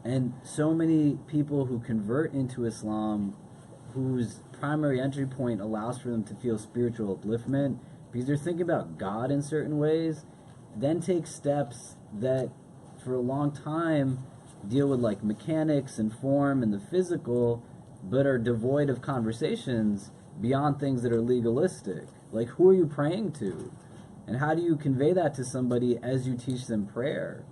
And so many people who convert into Islam, whose primary entry point allows for them to feel spiritual upliftment, because they're thinking about God in certain ways, then take steps that for a long time deal with like mechanics and form and the physical, but are devoid of conversations beyond things that are legalistic. Like, who are you praying to? And how do you convey that to somebody as you teach them prayer?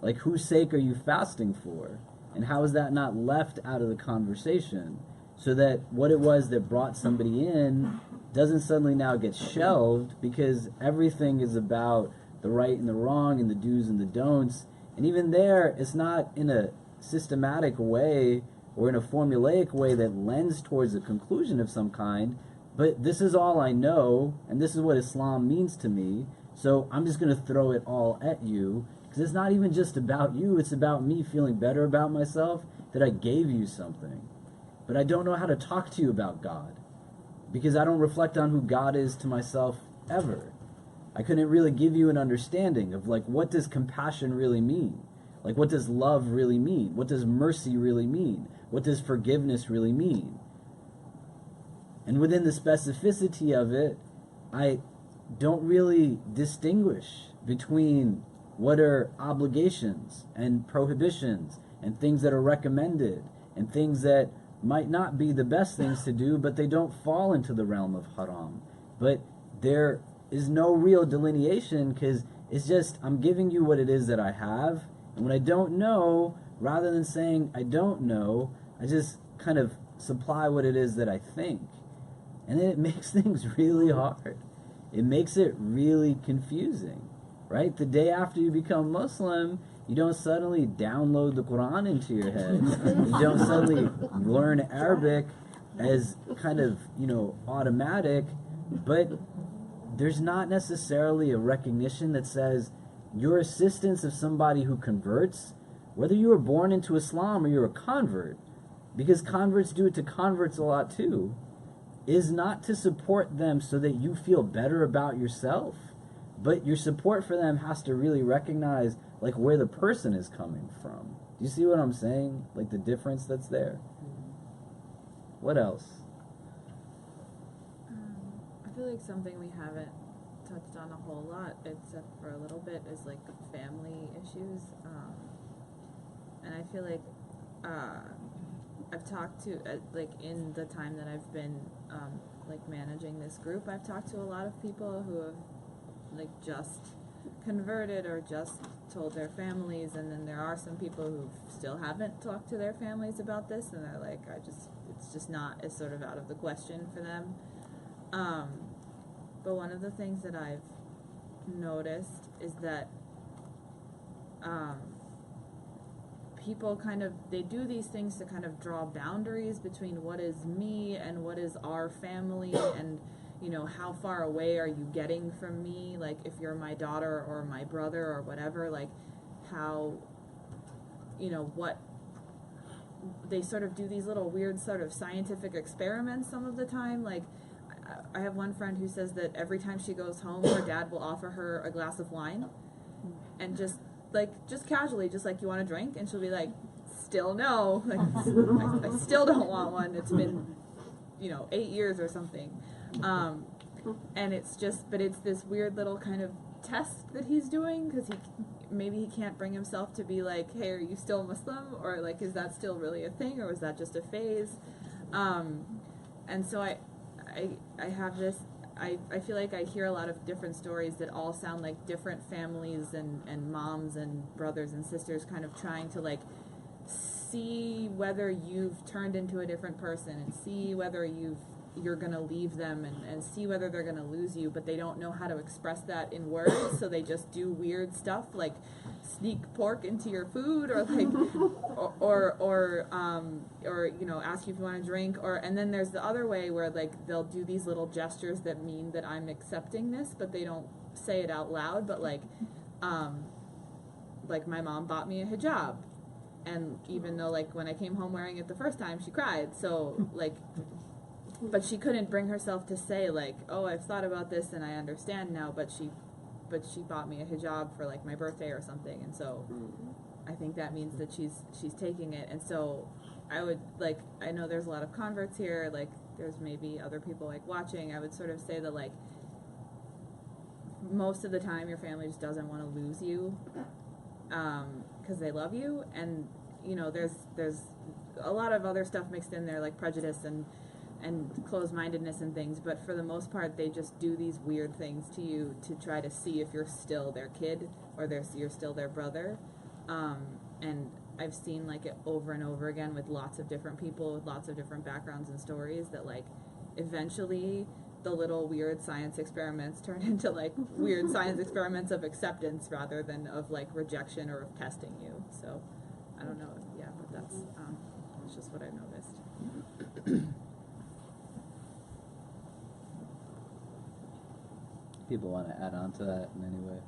Like, whose sake are you fasting for? And how is that not left out of the conversation? So that what it was that brought somebody in doesn't suddenly now get shelved, because everything is about the right and the wrong and the do's and the don'ts. And even there, it's not in a systematic way or in a formulaic way that lends towards a conclusion of some kind, but this is all I know, and this is what Islam means to me, so I'm just going to throw it all at you. Because it's not even just about you, it's about me feeling better about myself that I gave you something. But I don't know how to talk to you about God, because I don't reflect on who God is to myself ever. I couldn't really give you an understanding of, like, what does compassion really mean? Like, what does love really mean? What does mercy really mean? What does forgiveness really mean? And within the specificity of it, I don't really distinguish between what are obligations and prohibitions and things that are recommended and things that might not be the best things to do, but they don't fall into the realm of haram. But there is no real delineation, because it's just, I'm giving you what it is that I have, and when I don't know, rather than saying I don't know, I just kind of supply what it is that I think. And then it makes things really hard. It makes it really confusing. Right? The day after you become Muslim, you don't suddenly download the Quran into your head. You don't suddenly learn Arabic as kind of, you know, automatic, but there's not necessarily a recognition that says your assistance of somebody who converts, whether you were born into Islam or you're a convert, because converts do it to converts a lot too, is not to support them so that you feel better about yourself. But your support for them has to really recognize, like, where the person is coming from. Do you see what I'm saying? Like, the difference that's there. What else? I feel like something we haven't touched on a whole lot, except for a little bit, is like family issues. And I feel like I've talked to, like in the time that I've been like managing this group, I've talked to a lot of people who have like just converted or just told their families, and then there are some people who still haven't talked to their families about this, and they're like, it's just not, it's sort of out of the question for them. But one of the things that I've noticed is that people kind of, they do these things to kind of draw boundaries between what is me and what is our family, and you know, how far away are you getting from me? Like, if you're my daughter or my brother or whatever, like, how, you know, what, they sort of do these little weird sort of scientific experiments some of the time. Like, I have one friend who says that every time she goes home, her dad will offer her a glass of wine, and just casually, just like, you want a drink? And she'll be like, still no. Like, I still don't want one. It's been, you know, 8 years or something. And it's just, but it's this weird little kind of test that he's doing, because maybe he can't bring himself to be like, hey, are you still Muslim? Or like, is that still really a thing, or was that just a phase? And so I have this, I feel like I hear a lot of different stories that all sound like different families and moms and brothers and sisters kind of trying to like see whether you've turned into a different person, and see whether you're gonna leave them, and see whether they're gonna lose you, but they don't know how to express that in words, so they just do weird stuff like sneak pork into your food, or like or you know, ask you if you want a drink, or, and then there's the other way where like they'll do these little gestures that mean that I'm accepting this, but they don't say it out loud, but like my mom bought me a hijab, and even though like when I came home wearing it the first time, she cried, so like, but she couldn't bring herself to say like, oh, I've thought about this and I understand now, but she bought me a hijab for like my birthday or something, and so I think that means that she's taking it. And so I would, like, I know there's a lot of converts here, like there's maybe other people like watching, I would sort of say that like most of the time your family just doesn't want to lose you, because they love you, and you know, there's a lot of other stuff mixed in there, like prejudice and closed-mindedness and things, but for the most part they just do these weird things to you to try to see if you're still their kid, or you're still their brother. And I've seen like it over and over again with lots of different people with lots of different backgrounds and stories, that like eventually the little weird science experiments turn into like weird science experiments of acceptance rather than of like rejection or of testing you. So I don't know, yeah, but that's just what I've noticed. People want to add on to that in any way?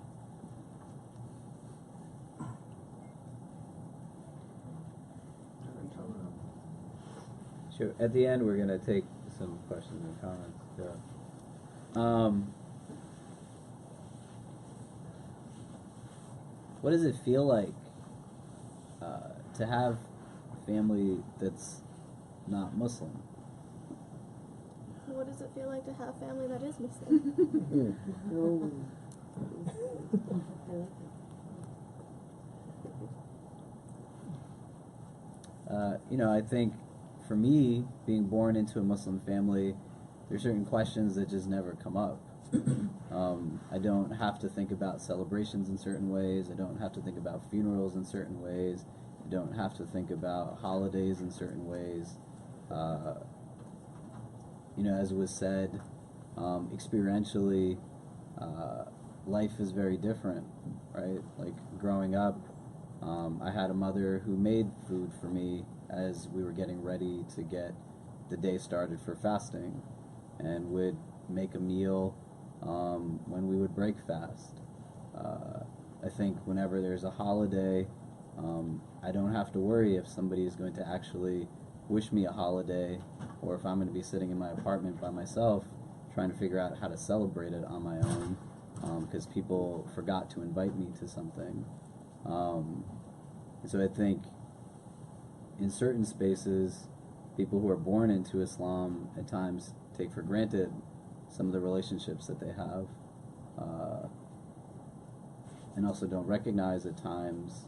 Sure. At the end, we're going to take some questions and comments. Yeah. What does it feel like to have a family that's not Muslim? What does it feel like to have family that is Muslim? You know, I think for me, being born into a Muslim family, there's certain questions that just never come up. I don't have to think about celebrations in certain ways. I don't have to think about funerals in certain ways. I don't have to think about holidays in certain ways. You know, as was said, experientially, life is very different, right? Like growing up, I had a mother who made food for me as we were getting ready to get the day started for fasting, and would make a meal when we would break fast. I think whenever there's a holiday, I don't have to worry if somebody is going to actually wish me a holiday, or if I'm going to be sitting in my apartment by myself trying to figure out how to celebrate it on my own, because people forgot to invite me to something. So I think in certain spaces, people who are born into Islam at times take for granted some of the relationships that they have, and also don't recognize at times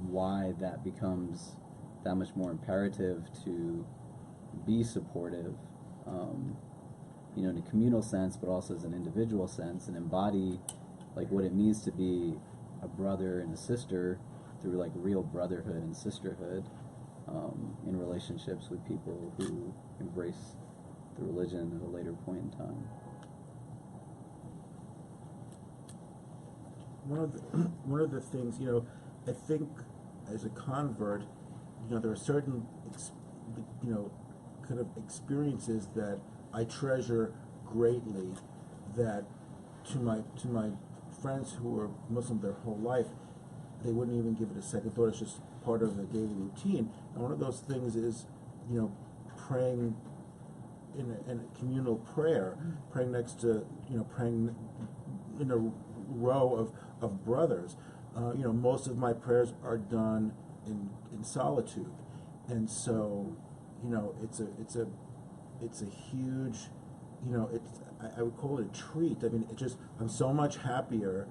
why that becomes that much more imperative to be supportive, in a communal sense, but also as an individual sense, and embody like what it means to be a brother and a sister through like real brotherhood and sisterhood in relationships with people who embrace the religion at a later point in time. One of the things, I think as a convert, there are certain kind of experiences that I treasure greatly, that to my friends who were Muslim their whole life, they wouldn't even give it a second thought. It's just part of the daily routine. And one of those things is, praying in a communal prayer, praying next to, praying in a row of brothers. Most of my prayers are done in solitude, and so, it's a huge, I would call it a treat. I mean, I'm so much happier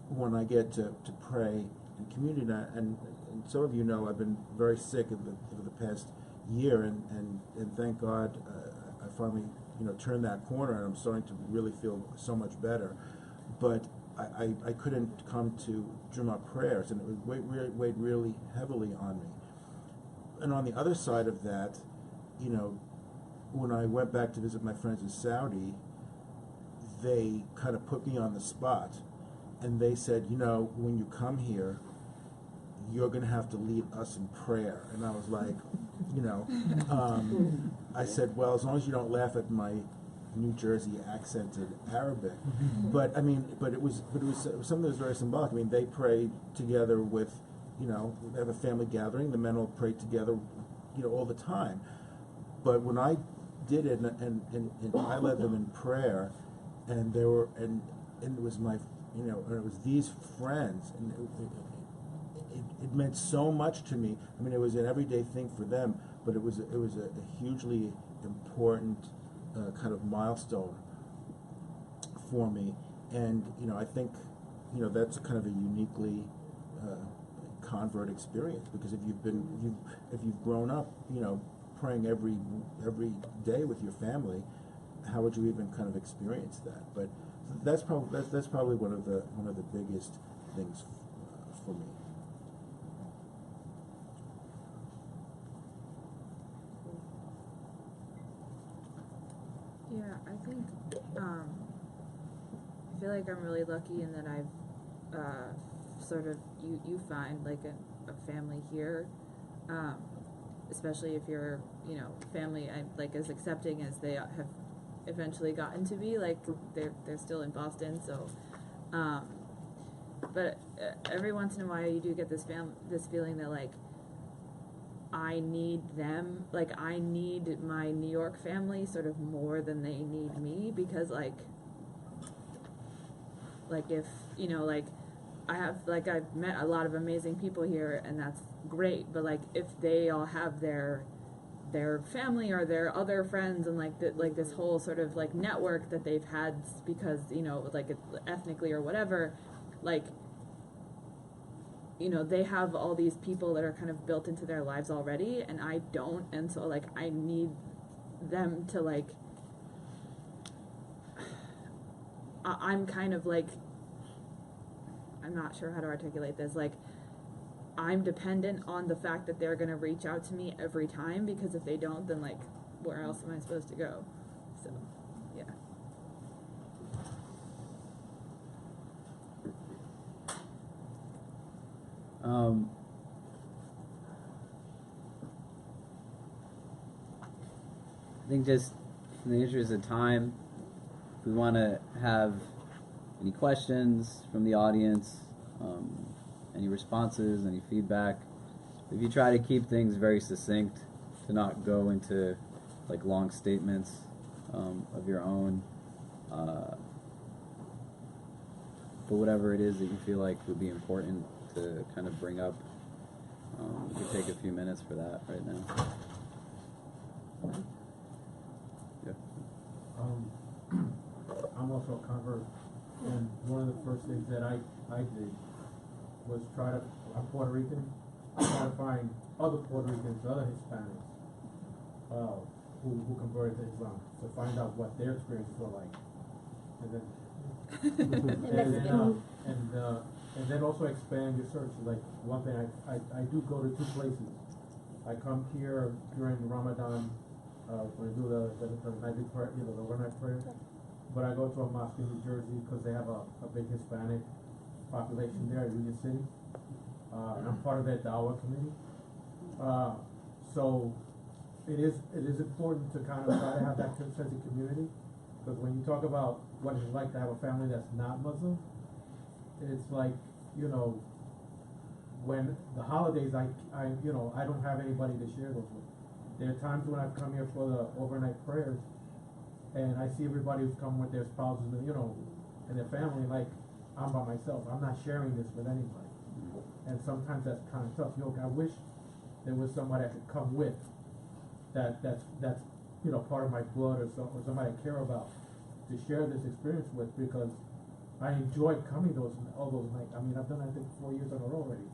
when I get to pray in community. And some of you know I've been very sick over the past year, and thank God I finally turned that corner, and I'm starting to really feel so much better. But I couldn't come to Jummah prayers, and it weighed really heavily on me. And on the other side of that, when I went back to visit my friends in Saudi, they kind of put me on the spot, and they said, when you come here, you're going to have to lead us in prayer. And I was like, I said, well, as long as you don't laugh at my New Jersey accented Arabic. But it was something that was very symbolic. I mean, they pray together with, they have a family gathering. The men will pray together, all the time. But when I did it, and I led them in prayer, and it was my, and it was these friends, and it meant so much to me. I mean, it was an everyday thing for them, but it was a hugely important kind of milestone for me. And I think that's a kind of a uniquely convert experience, because if you've grown up praying every day with your family, how would you even kind of experience that? But that's probably one of the biggest things for me. Yeah, I think I feel like I'm really lucky in that I've sort of you find like a family here, especially if your family like as accepting as they have eventually gotten to be. Like they're still in Boston, so but every once in a while you do get this feeling that like I need them, like I need my New York family sort of more than they need me, because like if like I've met a lot of amazing people here, and that's great, but like if they all have their family or their other friends, and like this whole sort of like network that they've had because like ethnically or whatever, like they have all these people that are kind of built into their lives already, and I don't, and so like I need them to like I'm kind of like, I'm not sure how to articulate this, like I'm dependent on the fact that they're gonna reach out to me every time, because if they don't, then like where else am I supposed to go? So yeah. I think just in the interest of time, if we want to have any questions from the audience, any responses, any feedback, if you try to keep things very succinct, to not go into like long statements of your own, but whatever it is that you feel like would be important to kind of bring up, we could take a few minutes for that right now. I'm also a convert, and one of the first things that I did was I'm Puerto Rican, try to find other Puerto Ricans, other Hispanics, who converted to Islam, to find out what their experiences were like, and then and then also expand your search. Like one thing, I do go to 2 places. I come here during Ramadan when I do the nightly prayer, the overnight prayer. But I go to a mosque in New Jersey because they have a big Hispanic population there in Union City. I'm part of their Dawah committee. So it is important to kind of try to have that sense of community, because when you talk about what it's like to have a family that's not Muslim, it's like, when the holidays, I don't have anybody to share those with. There are times when I've come here for the overnight prayers, and I see everybody who's come with their spouses, and their family, like, I'm by myself. I'm not sharing this with anybody. And sometimes that's kind of tough. I wish there was somebody I could come with that's part of my blood, or somebody I care about, to share this experience with, because I enjoyed coming all those nights. I mean, I've done, I think, 4 years in a row already.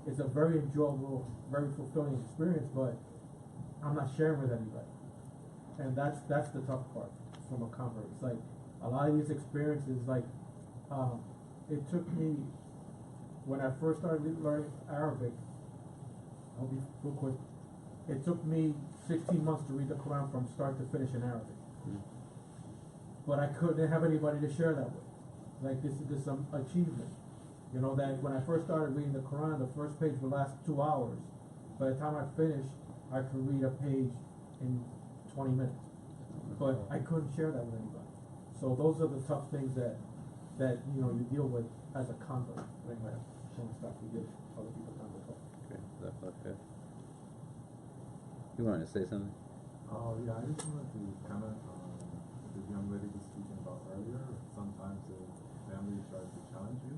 It's a very enjoyable, very fulfilling experience, but I'm not sharing with anybody. And that's the tough part from a convert. It's like a lot of these experiences, like it took me, when I first started learning Arabic, I'll be real quick, it took me 16 months to read the Quran from start to finish in Arabic. But I couldn't have anybody to share that with. Like, this is some achievement. That when I first started reading the Quran, the first page would last 2 hours. By the time I finished, I could read a page in 20 minutes. But I couldn't share that with anybody. So those are the tough things that you deal with as a convert. Anyway, I want to stop to give other people time to talk. Okay, that's okay. You wanted to say something? Oh, yeah, I just wanted to comment on the young lady was speaking about earlier. Sometimes the family tries to challenge you.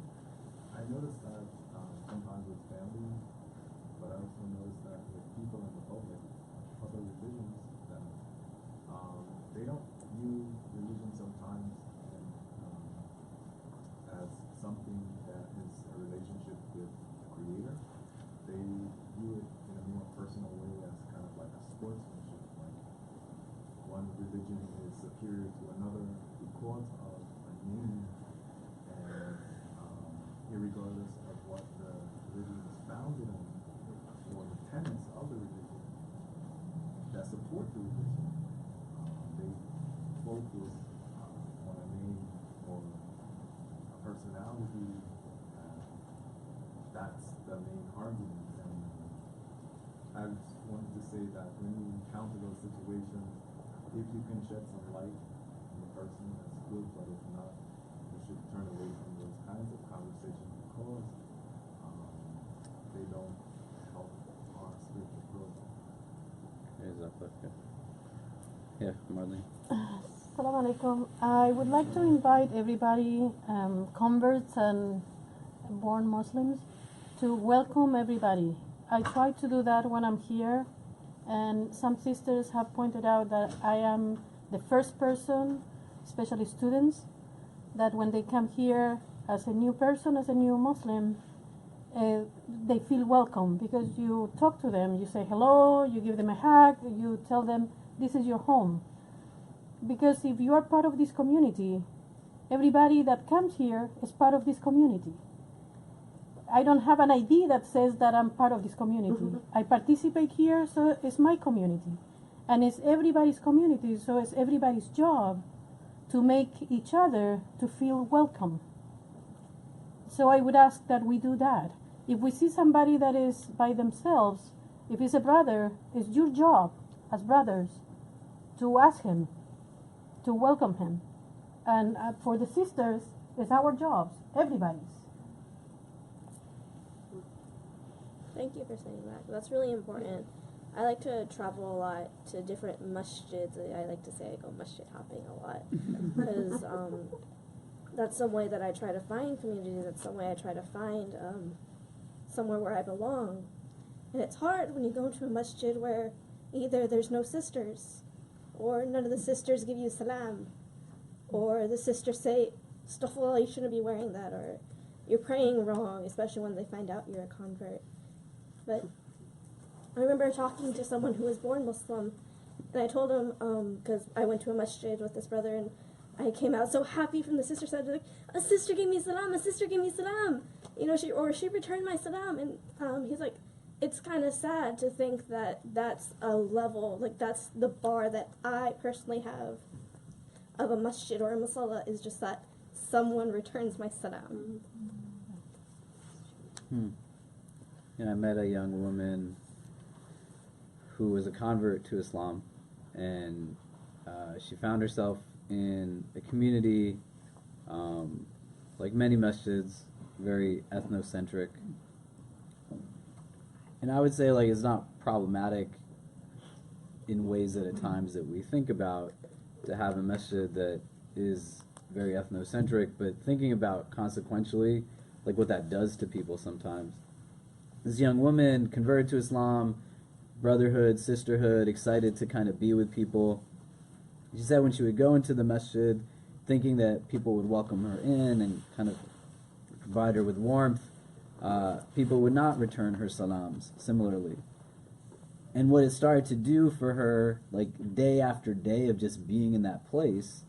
I noticed that sometimes with family, but I also noticed that with people in the public, other religions, that they don't view religion sometimes as something that is a relationship with the Creator. They view it in a more personal way as kind of like a sportsmanship. Like one religion is superior to another because of a name, and irregardless of what the religion is founded on, or the tenets of the religion that support the religion, they focus on a name or a personality. That's the main argument. And I just wanted to say that when you encounter those situations, if you can shed some light on the person, that's good, but if not, you should turn away from those kinds of conversations, because they don't help our spiritual growth. Yeah, Marlene. Assalamu alaikum. I would like to invite everybody, converts and born Muslims, to welcome everybody. I try to do that when I'm here, and some sisters have pointed out that I am the first person, especially students, that when they come here as a new person, as a new Muslim, they feel welcome, because you talk to them, you say hello, you give them a hug, you tell them this is your home. Because if you are part of this community, everybody that comes here is part of this community. I don't have an ID that says that I'm part of this community. I participate here, so it's my community. And it's everybody's community, so it's everybody's job to make each other to feel welcome. So I would ask that we do that. If we see somebody that is by themselves, if it's a brother, it's your job as brothers to ask him, to welcome him. And for the sisters, it's our jobs, everybody's. Thank you for saying that. That's really important. I like to travel a lot to different masjids. I like to say I go masjid hopping a lot, because that's some way that I try to find community. That's some way I try to find somewhere where I belong. And it's hard when you go into a masjid where either there's no sisters, or none of the sisters give you salam, or the sisters say, "Astaghfirullah, you shouldn't be wearing that," or "You're praying wrong," especially when they find out you're a convert. But I remember talking to someone who was born Muslim, and I told him, because I went to a masjid with this brother, and I came out so happy from the sister side, like, "A sister gave me salam, a sister gave me salam," you know, she returned my salam, and he's like, it's kind of sad to think that that's a level, like that's the bar that I personally have of a masjid or a musalla, is just that someone returns my salam. I met a young woman who was a convert to Islam, and she found herself in a community, like many masjids, very ethnocentric. And I would say, like, it's not problematic in ways that at times that we think about to have a masjid that is very ethnocentric, but thinking about consequentially, like, what that does to people sometimes. This young woman converted to Islam, brotherhood, sisterhood, excited to kind of be with people. She said when she would go into the masjid, thinking that people would welcome her in and kind of provide her with warmth, people would not return her salams similarly. And what it started to do for her, like day after day of just being in that place,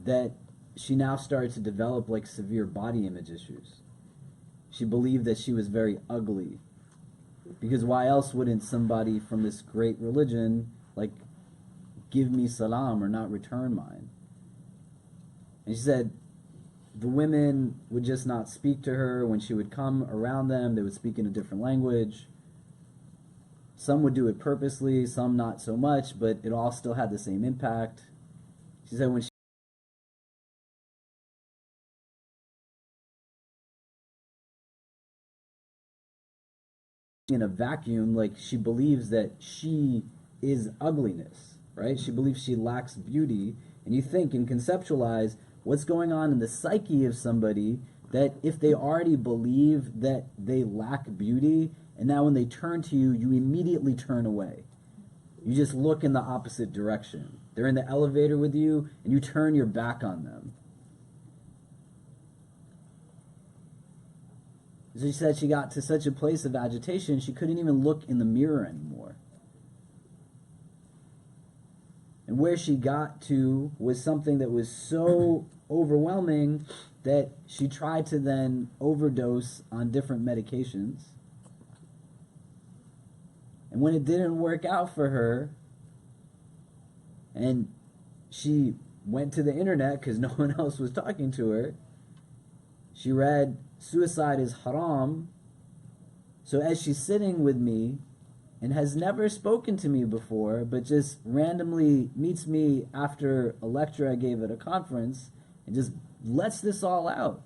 that she now started to develop like severe body image issues. She believed that she was very ugly, because why else wouldn't somebody from this great religion like give me salam or not return mine? And she said the women would just not speak to her. When she would come around them, they would speak in a different language. Some would do it purposely, some not so much, but it all still had the same impact. She said when she in a vacuum, like she believes that she is ugliness, right? She believes she lacks beauty, and you think and conceptualize what's going on in the psyche of somebody that if they already believe that they lack beauty, and now when they turn to you, you immediately turn away. You just look in the opposite direction. They're in the elevator with you, and you turn your back on them. So she said she got to such a place of agitation, she couldn't even look in the mirror anymore. And where she got to was something that was so overwhelming that she tried to then overdose on different medications. And when it didn't work out for her, and she went to the internet because no one else was talking to her, she read suicide is haram. So as she's sitting with me and has never spoken to me before, but just randomly meets me after a lecture I gave at a conference and just lets this all out,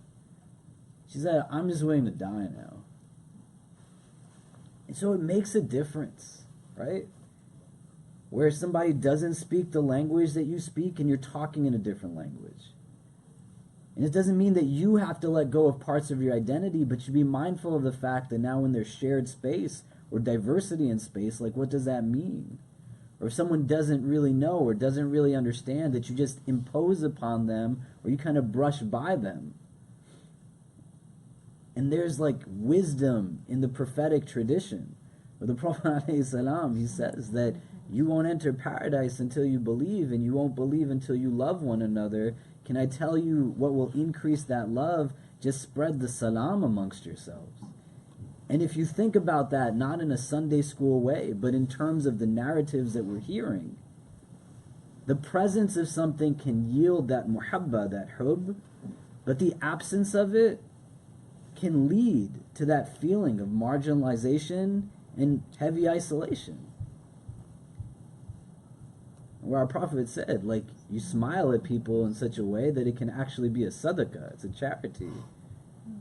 she said, I'm just waiting to die now. And so it makes a difference, right? Where somebody doesn't speak the language that you speak and you're talking in a different language. And it doesn't mean that you have to let go of parts of your identity, but you be mindful of the fact that now when there's shared space or diversity in space, like what does that mean? Or if someone doesn't really know or doesn't really understand, that you just impose upon them or you kind of brush by them. And there's like wisdom in the prophetic tradition. Where the Prophet ﷺ, he says that you won't enter paradise until you believe, and you won't believe until you love one another. Can I tell you what will increase that love? Just spread the salam amongst yourselves. And if you think about that, not in a Sunday school way, but in terms of the narratives that we're hearing, the presence of something can yield that muhabba, that hub, but the absence of it can lead to that feeling of marginalization and heavy isolation. Where our Prophet said, like, you smile at people in such a way that it can actually be a sadaqah, it's a charity,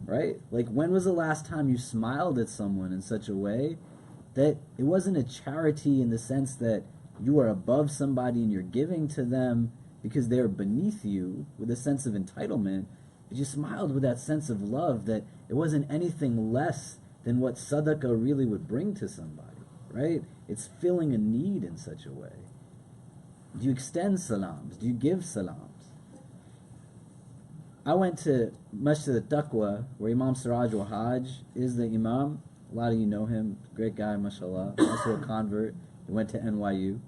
right? Like, when was the last time you smiled at someone in such a way that it wasn't a charity in the sense that you are above somebody and you're giving to them because they're beneath you with a sense of entitlement, but you smiled with that sense of love that it wasn't anything less than what sadaqah really would bring to somebody, right? It's filling a need in such a way. Do you extend salams? Do you give salams? I went to Masjid al-Taqwa, where Imam Siraj al-Hajj is the Imam. A lot of you know him. Great guy, mashallah. Also a convert. He went to NYU.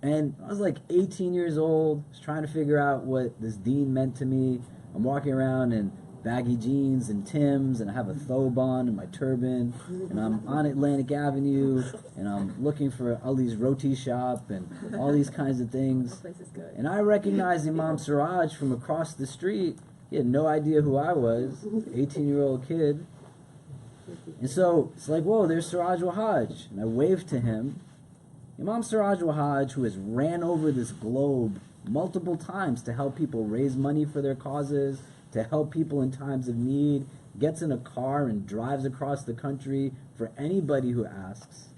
And I was like 18 years old, was trying to figure out what this deen meant to me. I'm walking around in baggy jeans and Timbs, and I have a thobe on and my turban, and I'm on Atlantic Avenue, and I'm looking for Ali's roti shop and all these kinds of things. Place is good. And I recognized Imam Siraj from across the street. He had no idea who I was, 18-year-old kid. And so it's like, whoa, there's Siraj al-Hajj. And I waved to him. Imam Siraj al-Hajj, who has ran over this globe multiple times to help people raise money for their causes, to help people in times of need, gets in a car and drives across the country for anybody who asks.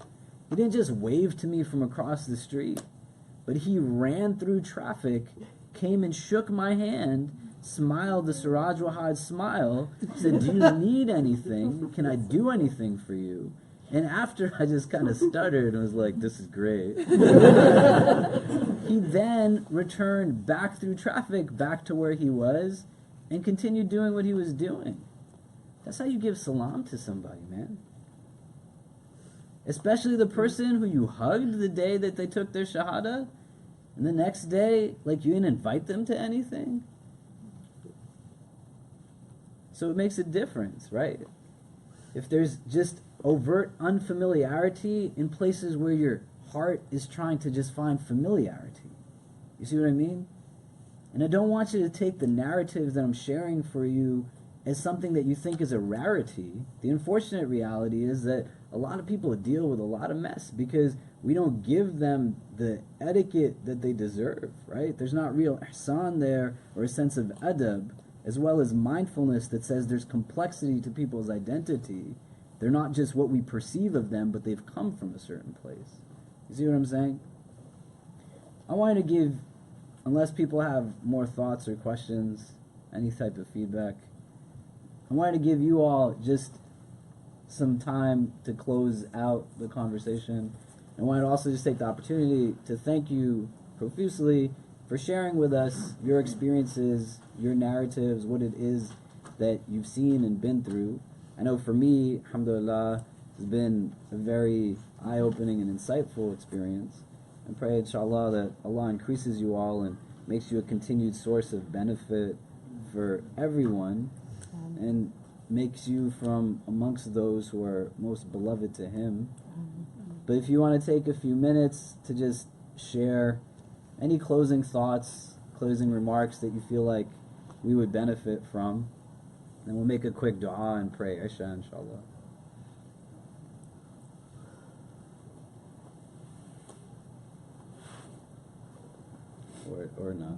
He didn't just wave to me from across the street, but he ran through traffic, came and shook my hand, smiled the Siraj al-Hajj smile, said, "Do you need anything? Can I do anything for you?" And after I just kind of stuttered and was like, this is great. He then returned back through traffic, back to where he was, and continued doing what he was doing. That's how you give salam to somebody, man. Especially the person who you hugged the day that they took their shahada, and the next day, like, you didn't invite them to anything. So it makes a difference, right? If there's just overt unfamiliarity in places where your heart is trying to just find familiarity. You see what I mean? And I don't want you to take the narratives that I'm sharing for you as something that you think is a rarity. The unfortunate reality is that a lot of people deal with a lot of mess because we don't give them the etiquette that they deserve, right? There's not real ihsan there, or a sense of adab, as well as mindfulness that says there's complexity to people's identity. They're not just what we perceive of them, but they've come from a certain place. You see what I'm saying? I wanted to give, unless people have more thoughts or questions, any type of feedback, I wanted to give you all just some time to close out the conversation. I wanted to also just take the opportunity to thank you profusely for sharing with us your experiences, your narratives, what it is that you've seen and been through. I know for me, alhamdulillah, it's been a very eye-opening and insightful experience. And pray, inshallah, that Allah increases you all and makes you a continued source of benefit for everyone, and makes you from amongst those who are most beloved to Him. But if you want to take a few minutes to just share any closing thoughts, closing remarks that you feel like we would benefit from, then we'll make a quick dua and pray Isha, inshallah. Or not.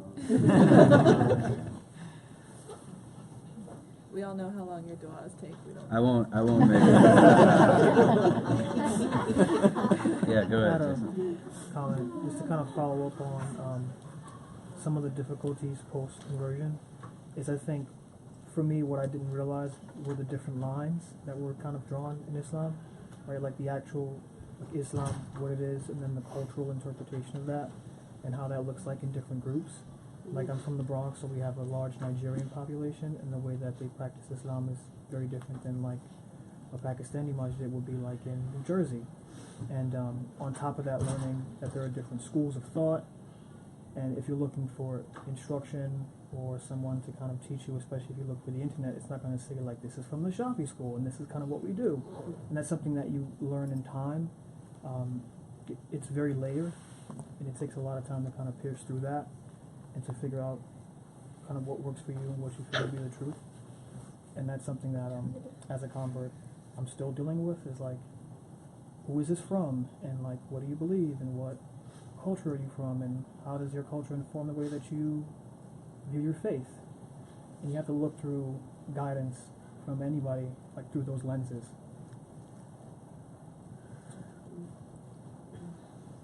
We all know how long your du'as take. We don't. I won't make it. Yeah, go ahead, Jason. Colin, just to kind of follow up on some of the difficulties post-conversion, is I think, for me, what I didn't realize were the different lines that were kind of drawn in Islam, right? Like the actual like Islam, what it is, and then the cultural interpretation of that, and how that looks like in different groups. Like, I'm from the Bronx, so we have a large Nigerian population, and the way that they practice Islam is very different than like a Pakistani masjid would be like in New Jersey. And on top of that, learning that there are different schools of thought, and if you're looking for instruction or someone to kind of teach you, especially if you look for the internet, it's not going to say like, this is from the Shafi school and this is kind of what we do. And that's something that you learn in time. It's very layered, and it takes a lot of time to kind of pierce through that and to figure out kind of what works for you and what you feel to be the truth. And that's something that as a convert I'm still dealing with, is like, who is this from, and like, what do you believe, and what culture are you from, and how does your culture inform the way that you view your faith? And you have to look through guidance from anybody, like through those lenses.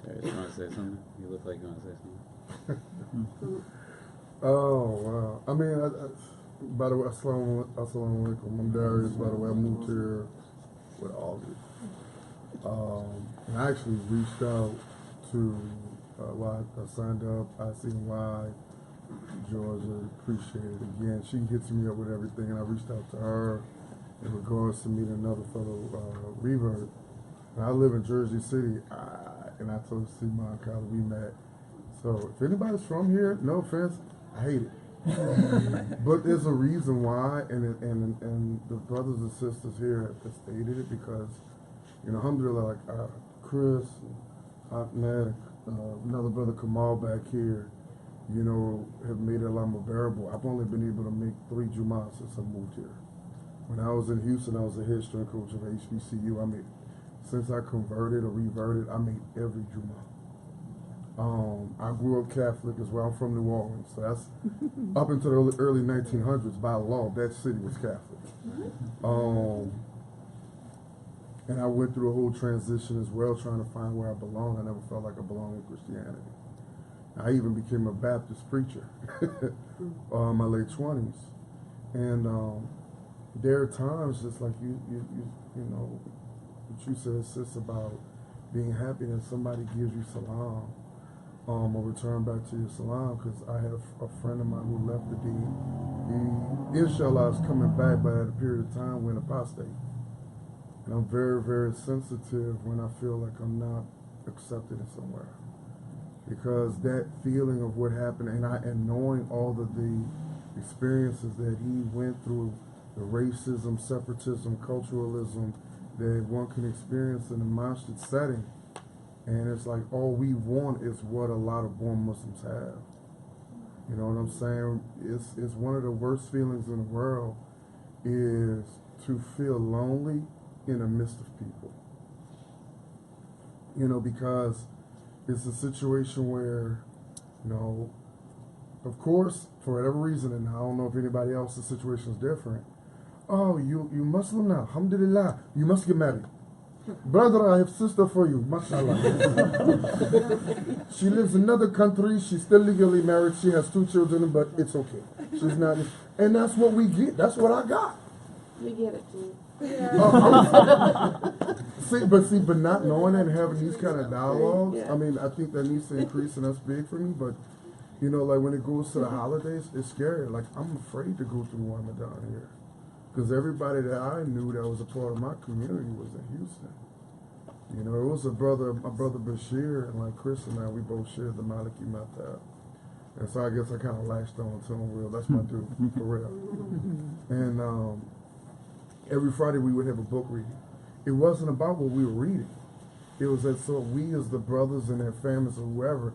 Darius, you want to say something? You look like you want to say something. Oh, wow. I mean, by the way, assalamu alaikum. I'm Darius, by the way. I moved here with August. And I actually reached out to, I signed up ICNYU Georgia. Appreciate it again. She hits me up with everything, and I reached out to her in regards to meeting another fellow Revert. And I live in Jersey City, and I told Steve Moncala we met. So if anybody's from here, no offense, I hate it. But there's a reason why, and the brothers and sisters here have stated it because, you know, alhamdulillah, like Chris, Ahmed, another brother Kamal back here, you know, have made it a lot more bearable. I've only been able to make 3 Jummahs since I moved here. When I was in Houston, I was a head strength coach of HBCU. I made, since I converted or reverted, I made every Jummah. I grew up Catholic as well. I'm from New Orleans, so that's up into the early 1900s. By law, that city was Catholic. And I went through a whole transition as well, trying to find where I belong. I never felt like I belonged in Christianity. I even became a Baptist preacher in my late 20s. And there are times, just like you know, what you said, sis, about being happy that somebody gives you salam. Or return back to your salam, because I had a friend of mine who left the deen. He, inshallah, is coming back, but at a period of time when apostate. And I'm very, very sensitive when I feel like I'm not accepted in somewhere. Because that feeling of what happened, and knowing all of the experiences that he went through, the racism, separatism, culturalism that one can experience in a masjid setting. And it's like all we want is what a lot of born Muslims have. You know what I'm saying? It's one of the worst feelings in the world is to feel lonely in the midst of people. You know, because it's a situation where, you know, of course, for whatever reason, and I don't know if anybody else's situation is different. Oh, you Muslim now? Alhamdulillah. You must get married. Brother, I have sister for you, mashallah. She lives in another country, she's still legally married, she has 2 children, but it's okay. She's not, and that's what we get, that's what I got. We get it, too. But not knowing and having these kind of dialogues, yeah. I mean, I think that needs to increase, and that's big for me, but, you know, like when it goes to the holidays, it's scary. Like, I'm afraid to go through Ramadan here. Because everybody that I knew that was a part of my community was in Houston. You know, it was my brother Bashir, and like Chris and I, we both shared the Maliki Matab. And so I guess I kind of latched on to him real. That's my dude, for real. And every Friday we would have a book reading. It wasn't about what we were reading. It was that so we as the brothers and their families or whoever,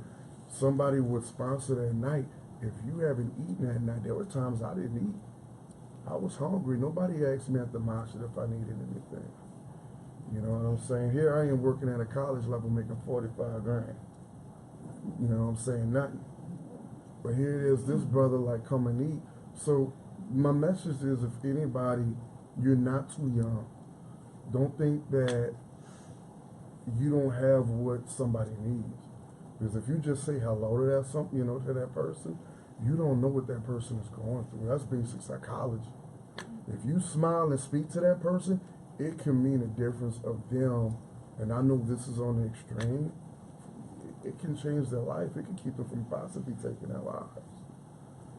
somebody would sponsor that night. If you haven't eaten that night, there were times I didn't eat. I was hungry. Nobody asked me at the masjid if I needed anything. You know what I'm saying? Here I am working at a college level making 45 grand. You know what I'm saying? Nothing. But here it is, this brother like come and eat. So my message is if anybody, you're not too young. Don't think that you don't have what somebody needs. Because if you just say hello to that something, you know, to that person, you don't know what that person is going through. That's basic psychology. If you smile and speak to that person, it can mean a difference of them. And I know this is on the extreme. It can change their life. It can keep them from possibly taking their lives.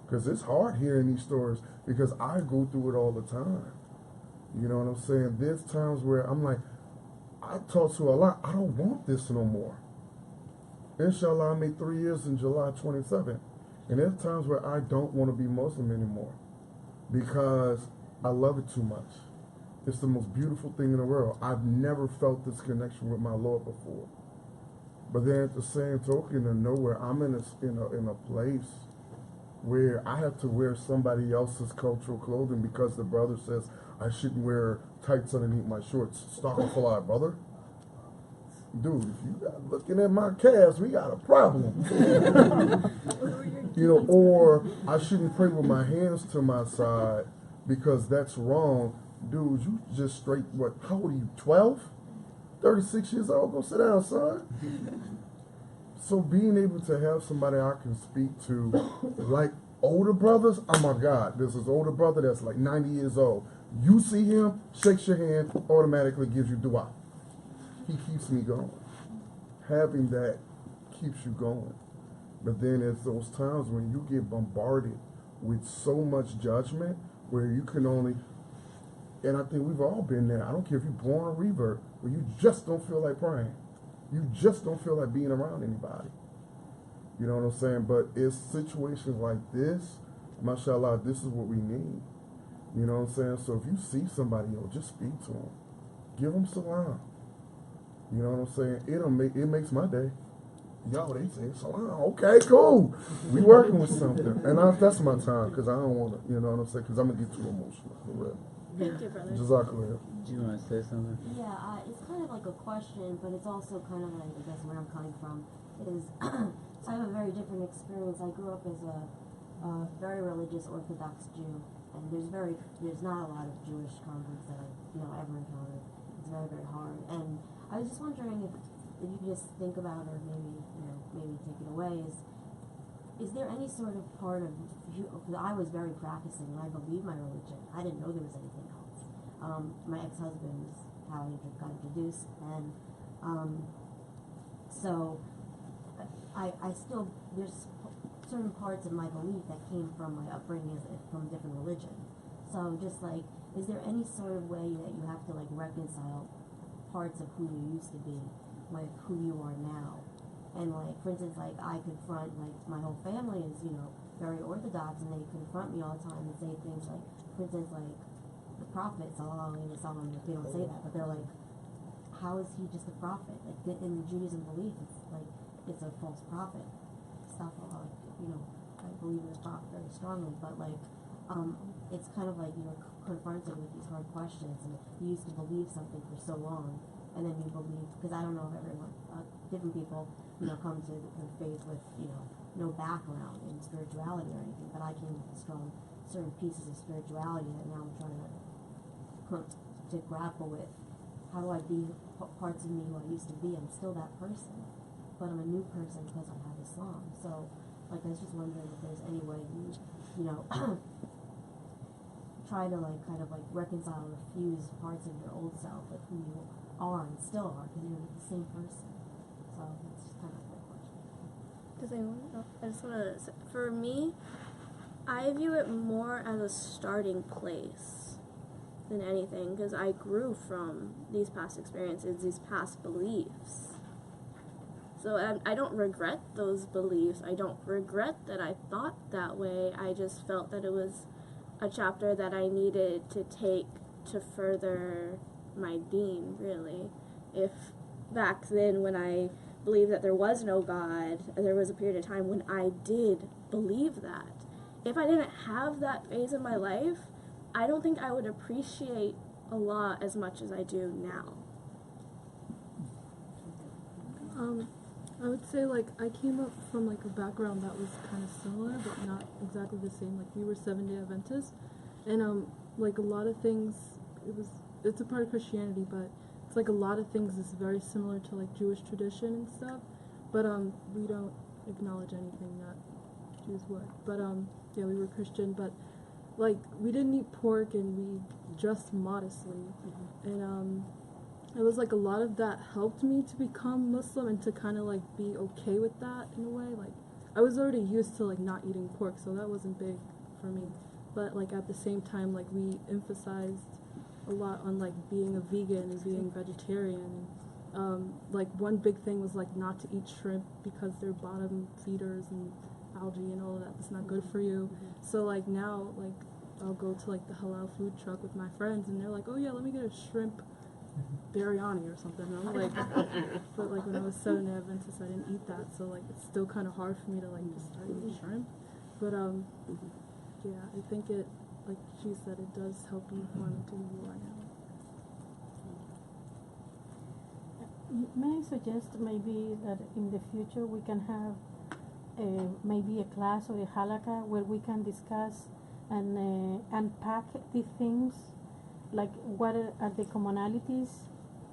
Because it's hard hearing these stories because I go through it all the time. You know what I'm saying? There's times where I'm like, I talk to Allah, I don't want this no more. Inshallah, I made 3 years in July 27th. And there's times where I don't want to be Muslim anymore because I love it too much. It's the most beautiful thing in the world. I've never felt this connection with my Lord before. But then at the same token, to know where I'm in a place where I have to wear somebody else's cultural clothing because the brother says I shouldn't wear tights underneath my shorts. Astaghfirullah, brother. Dude, if you got looking at my calves, we got a problem. You know, or I shouldn't pray with my hands to my side because that's wrong. Dude, you just straight, what, how old are you, 12? 36 years old? Go sit down, son. So being able to have somebody I can speak to, like older brothers, oh my God, there's this older brother that's like 90 years old. You see him, shakes your hand, automatically gives you dua. He keeps me going. Having that keeps you going. But then it's those times when you get bombarded with so much judgment where you can only, and I think we've all been there. I don't care if you're born or revert, where you just don't feel like praying. You just don't feel like being around anybody. You know what I'm saying? But it's situations like this, mashallah, this is what we need. You know what I'm saying? So if you see somebody, just speak to them. Give them salam. You know what I'm saying? It makes my day. Yo, they say salam. Okay, cool. We working with something. And that's my time, because I don't want to, you know what I'm saying? Because I'm going to get too emotional. For real. Thank you, brother. Jazakallah. Do you want to say something? Yeah, it's kind of like a question, but it's also kind of like, I guess where I'm coming from is, so I have a very different experience. I grew up as a very religious Orthodox Jew, and there's not a lot of Jewish converts that I ever encountered. It's very, very hard. And I was just wondering if you could just think about, or maybe take it away, is there any sort of part of you, because I was very practicing and I believed my religion. I didn't know there was anything else. My ex-husband was how he got introduced, and so I still, there's certain parts of my belief that came from my upbringing from a different religion. So just like, is there any sort of way that you have to like reconcile parts of who you used to be with who you are now? And like, for instance, like I confront, like my whole family is, very Orthodox, and they confront me all the time and say things like, for instance, like the Prophet, sallallahu alaihi wasallam, they don't say that, but they're like, how is he just a prophet? Like in the Judaism belief, it's like, it's a false prophet. Stuff like, I believe in the prophet very strongly, but like, it's kind of like you're confronted with these hard questions, and you used to believe something for so long, and then you believe, because I don't know if everyone, different people, come to the faith with, no background in spirituality or anything, but I came with strong certain pieces of spirituality that now I'm trying to grapple with. How do I be parts of me who I used to be? I'm still that person, but I'm a new person because I have Islam. So, like, I was just wondering if there's any way you try to like kind of like reconcile or fuse parts of your old self with who you are and still are, because you're the same person. So that's just kind of my question. Does anyone else? I just want to say, for me, I view it more as a starting place than anything, because I grew from these past experiences, these past beliefs. So I don't regret those beliefs. I don't regret that I thought that way. I just felt that it was a chapter that I needed to take to further my deen, really. If back then, when I believed that there was no God, there was a period of time when I did believe that. If I didn't have that phase of my life, I don't think I would appreciate Allah as much as I do now. I would say, like, I came up from, like, a background that was kind of similar, but not exactly the same. Like, we were Seventh-day Adventists, and, like, a lot of things, it's a part of Christianity, but it's, like, a lot of things is very similar to, like, Jewish tradition and stuff, but, we don't acknowledge anything that Jews would. But, yeah, we were Christian, but, like, we didn't eat pork, and we dressed modestly, and, it was like a lot of that helped me to become Muslim and to kind of like be okay with that in a way. Like, I was already used to like not eating pork, so that wasn't big for me. But like at the same time, like we emphasized a lot on like being a vegan and being vegetarian. Like one big thing was like not to eat shrimp because they're bottom feeders and algae and all of that. It's not good for you. So like now, like I'll go to like the halal food truck with my friends, and they're like, "Oh yeah, let me get a shrimp biryani or something." And I'm like, but like when I was Seventh-day Adventist, I didn't eat that, so like it's still kind of hard for me to like just start eating shrimp. But yeah, I think it, like she said, it does help you form into who you are now. May I suggest maybe that in the future we can have maybe a class or a halakha where we can discuss and unpack the things, like what are the commonalities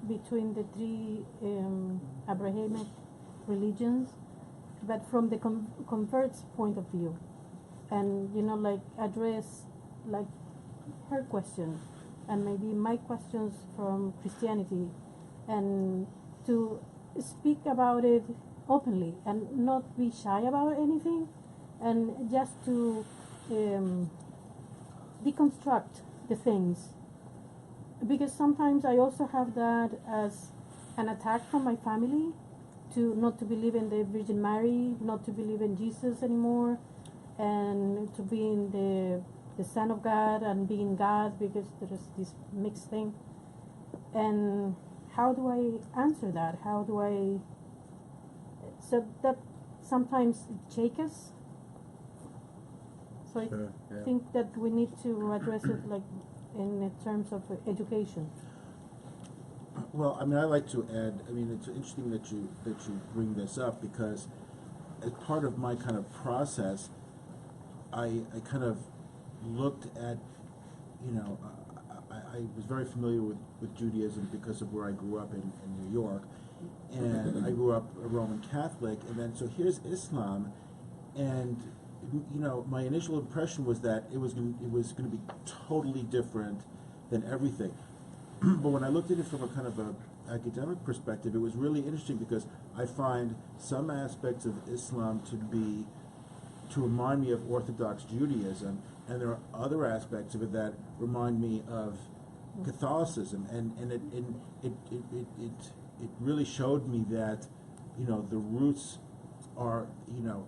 between the three Abrahamic religions, but from the convert's point of view, and like address like her question and maybe my questions from Christianity, and to speak about it openly and not be shy about anything, and just to deconstruct the things. Because sometimes I also have that as an attack from my family, to not to believe in the Virgin Mary, not to believe in Jesus anymore, and to be in the Son of God and being God, because there is this mixed thing. And how do I answer that? How do I? So that sometimes it shakes us. So Sure, I yeah. think that we need to address it like in terms of education. Well, I mean, I like to add. I mean, it's interesting that you bring this up, because as part of my kind of process, I kind of looked at, you know, I was very familiar with Judaism because of where I grew up in New York, and I grew up a Roman Catholic, and then so here's Islam, and you know, my initial impression was that it was going to be totally different than everything. But when I looked at it from a kind of a academic perspective, it was really interesting, because I find some aspects of Islam to remind me of Orthodox Judaism, and there are other aspects of it that remind me of Catholicism, and it really showed me that, you know, the roots are, you know,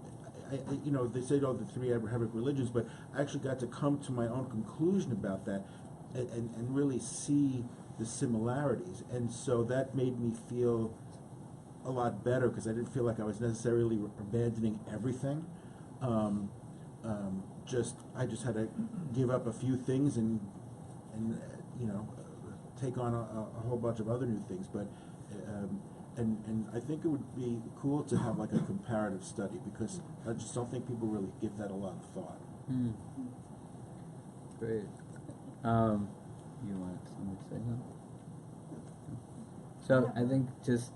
you know, they say, oh, the three Abrahamic religions, but I actually got to come to my own conclusion about that, and really see the similarities, and so that made me feel a lot better, because I didn't feel like I was necessarily abandoning everything. I just had to give up a few things and you know, take on a whole bunch of other new things, but and I think it would be cool to have like a comparative study, because I just don't think people really give that a lot of thought. Great. You want somebody to say something? So I think just.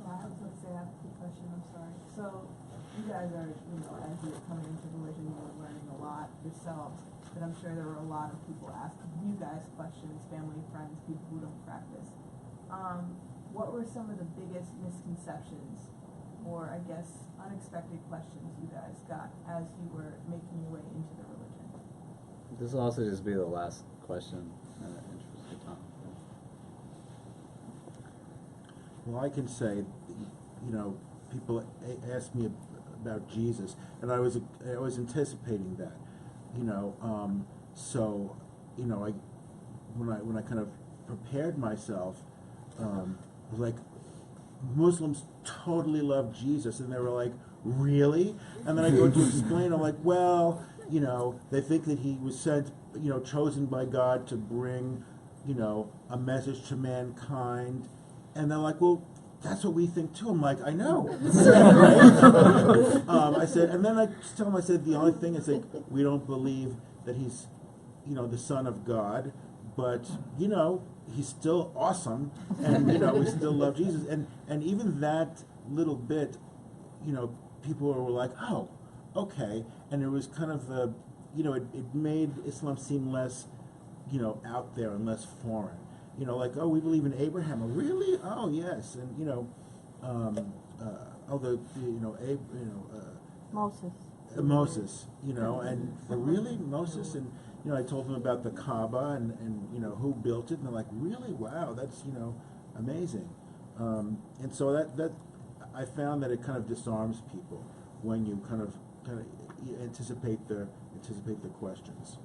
I was going to say, I have a quick question, I'm sorry. So, you guys are, you know, as you're coming into religion, you were learning a lot yourselves, but I'm sure there were a lot of people asking you guys questions, family, friends, people who don't practice. What were some of the biggest misconceptions, or I guess unexpected questions you guys got as you were making your way into the religion? This will also just be the last question. Interesting Tom. Well, I can say, you know, people ask me about Jesus, and I was anticipating that, you know. So, you know, when I kind of prepared myself, I was like, Muslims totally love Jesus, and they were like, really? And then I go to explain, I'm like, well, you know, they think that he was sent, you know, chosen by God to bring, you know, a message to mankind. And they're like, well, that's what we think too. I'm like, I know. I said, and then I just tell them, I said, the only thing is, like, we don't believe that he's, you know, the Son of God, but, you know, he's still awesome, and, you know, we still love Jesus. And even that little bit, you know, people were like, oh, okay. And it was kind of a, you know, it made Islam seem less, you know, out there and less foreign. You know, like, oh, we believe in Abraham. Oh, really? Oh, yes. And, you know, Moses, you know, and really, Moses, and, you know, I told them about the Kaaba and you know, who built it, and they're like, really? Wow, that's, you know, amazing. And so that I found that it kind of disarms people when you kind of anticipate the questions.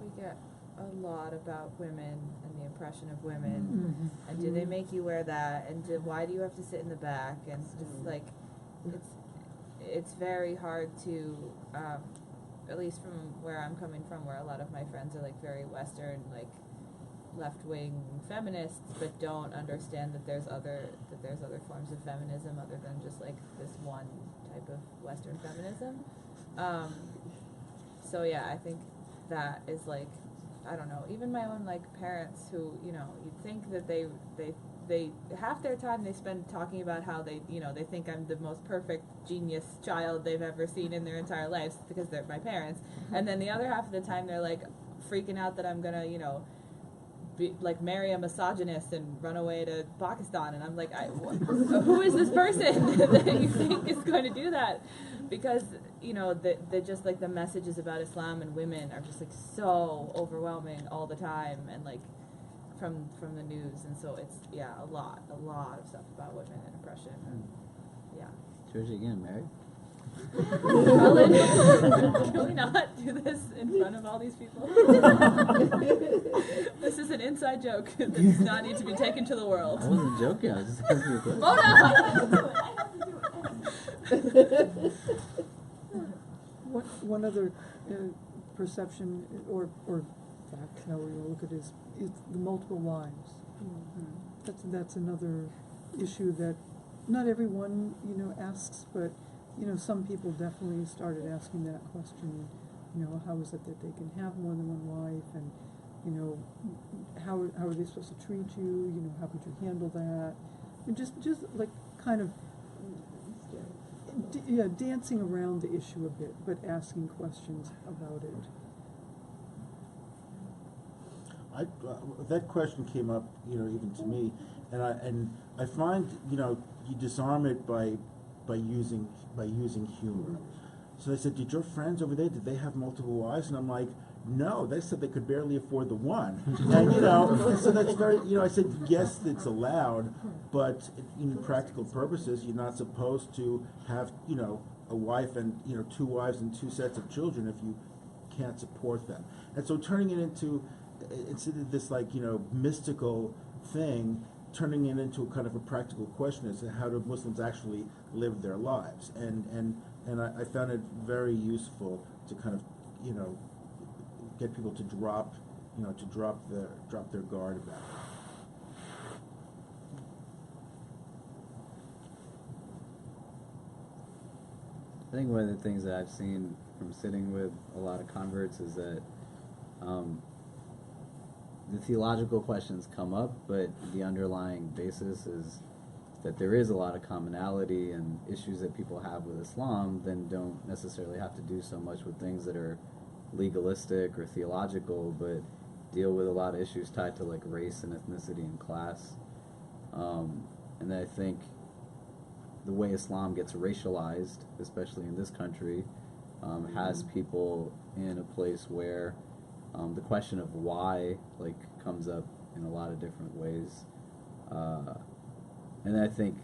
We get a lot about women and the oppression of women, and do they make you wear that, and why do you have to sit in the back, and just like it's very hard to at least from where I'm coming from, where a lot of my friends are like very Western, like left-wing feminists, but don't understand that there's other forms of feminism other than just like this one type of Western feminism. So yeah, I think that is like, I don't know, even my own like parents who, you know, you'd think that they half their time they spend talking about how they, you know, they think I'm the most perfect genius child they've ever seen in their entire lives because they're my parents, and then the other half of the time they're like freaking out that I'm gonna, you know, marry a misogynist and run away to Pakistan, and I'm like, who is this person that you think is going to do that? Because the just like the messages about Islam and women are just like so overwhelming all the time, and like from the news, and so it's a lot of stuff about women and oppression, and Georgia, again, married? Colin, can we not do this in front of all these people? This is an inside joke that does not need to be taken to the world. I wasn't joking, I was just asking you a question. One other perception or fact, however you look at it, is the multiple wives. That's another issue that not everyone asks, but some people definitely started asking that question. How is it that they can have more than one wife, and how are they supposed to treat you? How could you handle that? And just like kind of dancing around the issue a bit, but asking questions about it. That question came up, even to me, and I find, you disarm it by using humor. So they said, did your friends over there, did they have multiple wives? And I'm like, no, they said they could barely afford the one. And and so that's very, I said, yes, it's allowed, but in practical purposes, you're not supposed to have, a wife and, 2 wives and 2 sets of children if you can't support them. And so turning it into, instead of this mystical thing, turning it into a kind of a practical question as to how do Muslims actually live their lives. And I found it very useful to kind of, get people to drop their guard about it. I think one of the things that I've seen from sitting with a lot of converts is that the theological questions come up, but the underlying basis is that there is a lot of commonality, and issues that people have with Islam then don't necessarily have to do so much with things that are legalistic or theological, but deal with a lot of issues tied to like race and ethnicity and class. And I think the way Islam gets racialized, especially in this country, has people in a place where the question of why comes up in a lot of different ways. And I think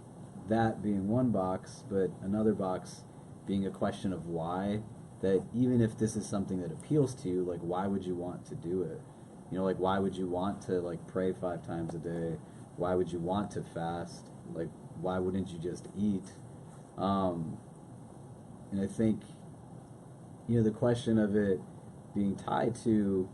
that being one box, but another box being a question of why, that even if this is something that appeals to you, why would you want to do it? Why would you want to pray 5 times a day? Why would you want to fast? Why wouldn't you just eat? And I think, the question of it being tied to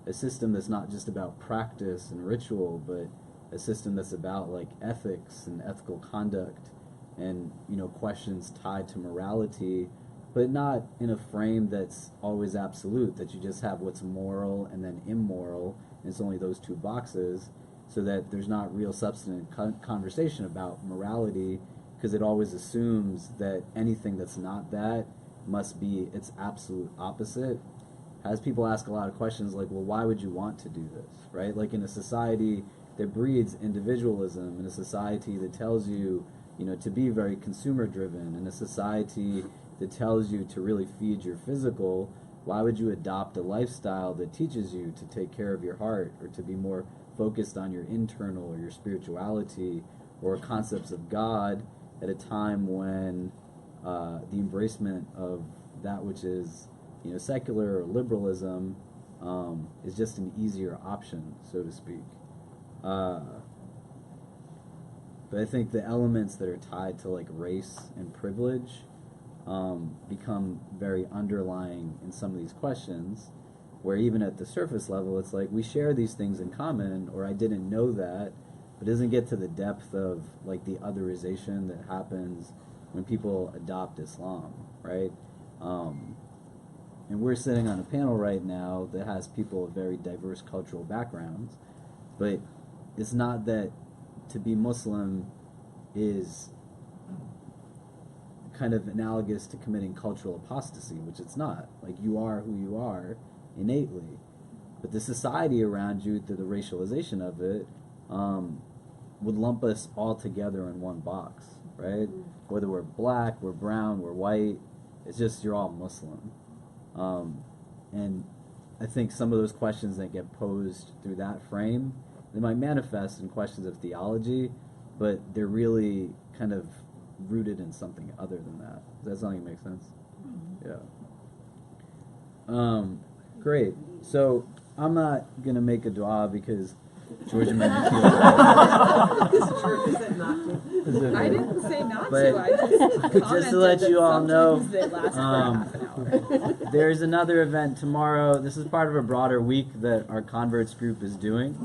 a system that's not just about practice and ritual, but a system that's about ethics and ethical conduct, and questions tied to morality, but not in a frame that's always absolute, that you just have what's moral and then immoral, and it's only those 2 boxes, so that there's not real substantive conversation about morality, because it always assumes that anything that's not that must be its absolute opposite. Has people ask a lot of questions well, why would you want to do this, right? In a society that breeds individualism, in a society that tells you, to be very consumer driven, in a society that tells you to really feed your physical, why would you adopt a lifestyle that teaches you to take care of your heart, or to be more focused on your internal or your spirituality or concepts of God at a time when the embracement of that which is secular or liberalism is just an easier option, so to speak. But I think the elements that are tied to race and privilege become very underlying in some of these questions, where even at the surface level it's we share these things in common, or I didn't know that, but it doesn't get to the depth of the otherization that happens when people adopt Islam, right? And we're sitting on a panel right now that has people of very diverse cultural backgrounds, but it's not that to be Muslim is kind of analogous to committing cultural apostasy, which it's not. You are who you are innately. but the society around you, through the racialization of it, would lump us all together in one box, right? Whether we're black, we're brown, we're white, it's just you're all Muslim. And I think some of those questions that get posed through that frame, they might manifest in questions of theology, but they're really kind of rooted in something other than that. Does that something make sense? Yeah. Great. So I'm not gonna make a dua because Georgia made me feel Georgia said not to. I didn't say not to. I just to let you all know, hour. there's another event tomorrow. This is part of a broader week that our converts group is doing.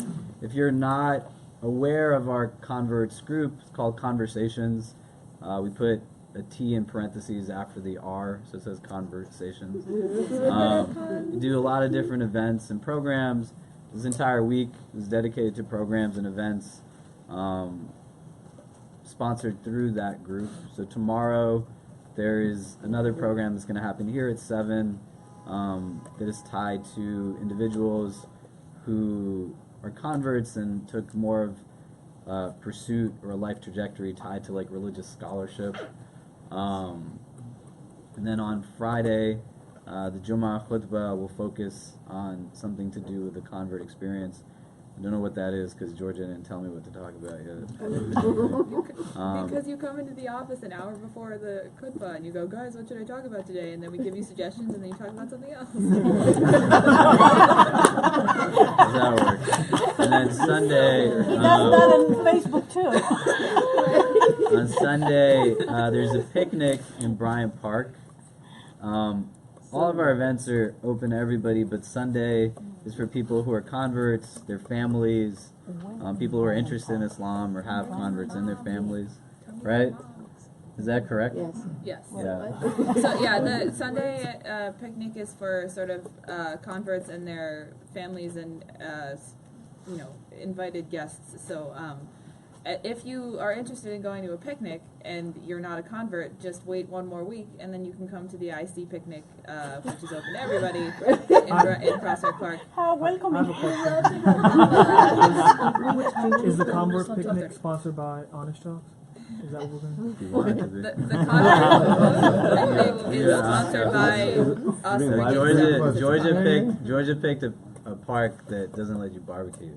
If you're not aware of our converts group, it's called Conversations. We put a T in parentheses after the R, so it says Conversations. We do a lot of different events and programs. This entire week is dedicated to programs and events sponsored through that group. So tomorrow there is another program that's going to happen here at 7 that is tied to individuals who are converts and took more of pursuit or a life trajectory tied to like religious scholarship. And then on Friday, the Jummah khutbah will focus on something to do with the convert experience. I don't know what that is because Georgia didn't tell me what to talk about yet. Because you come into the office an hour before the khutbah and you go, guys, what should I talk about today? And then we give you suggestions and then you talk about something else. That works. And then Sunday... He does that on Facebook too. On Sunday, there's a picnic in Bryant Park. All of our events are open to everybody, but Sunday is for people who are converts, their families, people who are interested in Islam or have converts in their families, right? Is that correct? Yes. Yeah. So yeah, the Sunday picnic is for sort of converts and their families and invited guests. So if you are interested in going to a picnic and you're not a convert, just wait one more week and then you can come to the IC picnic, which is open to everybody in Prospect Park. How welcoming. Is the convert picnic sponsored by Honest Jobs? Is that what we're going to do? The convert picnic is sponsored by us. Georgia picked a park that doesn't let you barbecue.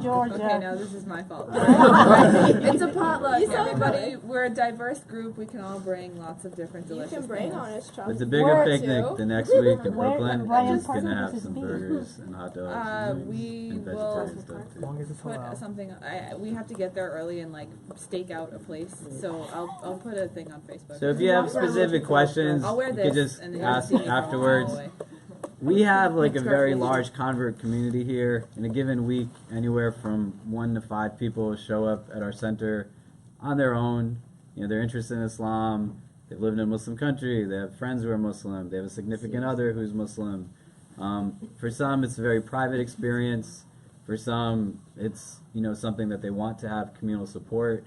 Georgia. Okay, now this is my fault. It's a potluck. Everybody, we're a diverse group. We can all bring lots of different delicious things. It's a bigger picnic the next week in Brooklyn. We're just going to have some burgers and hot dogs We and will vegetarian stuff too. put something. We have to get there early and like stake out a place. So I'll put a thing on Facebook. So if you have specific questions, I'll wear you this could just and then ask you'll see me afterwards. all the way. We have like a very large convert community here. In a given week, anywhere from 1 to 5 people show up at our center on their own. You know, they're interested in Islam. They've lived in a Muslim country. They have friends who are Muslim. They have a significant other who's Muslim. For some, it's a very private experience. For some, it's something that they want to have communal support.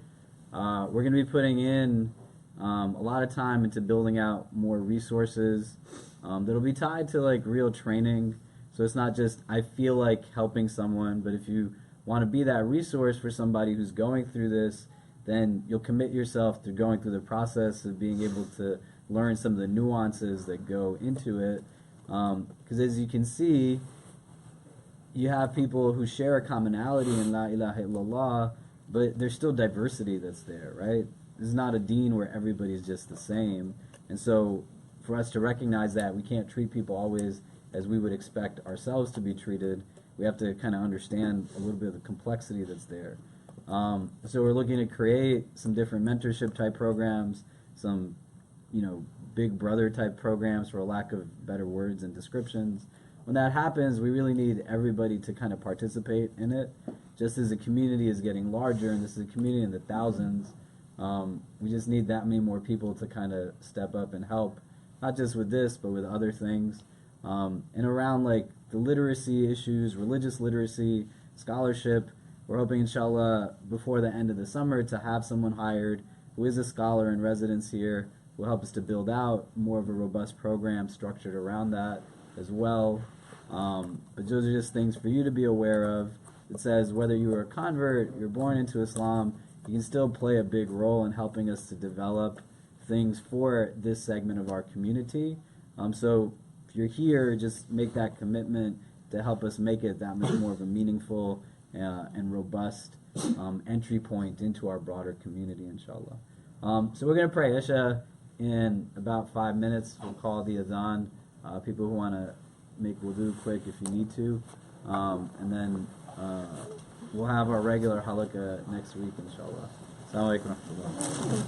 We're going to be putting in a lot of time into building out more resources that'll be tied to like real training. So it's not just I feel like helping someone, but if you want to be that resource for somebody who's going through this, then you'll commit yourself to going through the process of being able to learn some of the nuances that go into it. Because as you can see, you have people who share a commonality in La ilaha illallah, but there's still diversity that's there, right? This is not a deen where everybody's just the same. And so for us to recognize that, we can't treat people always as we would expect ourselves to be treated. We have to kind of understand a little bit of the complexity that's there. So we're looking to create some different mentorship type programs, some big brother type programs, for a lack of better words and descriptions. When that happens, we really need everybody to kind of participate in it. Just as the community is getting larger, and this is a community in the thousands, we just need that many more people to kind of step up and help, not just with this, but with other things. And around like the literacy issues, religious literacy, scholarship, we're hoping, inshallah, before the end of the summer to have someone hired who is a scholar in residence here, who will help us to build out more of a robust program structured around that as well. But those are just things for you to be aware of. It says whether you are a convert, you're born into Islam, you can still play a big role in helping us to develop things for this segment of our community. So if you're here, just make that commitment to help us make it that much more of a meaningful and robust entry point into our broader community, inshallah. So we're going to pray Isha in about 5 minutes. We'll call the adhan. People who want to make wudu quick if you need to. And then we'll have our regular halaqah next week, inshallah. Assalamu alaikum wa rahmatullah.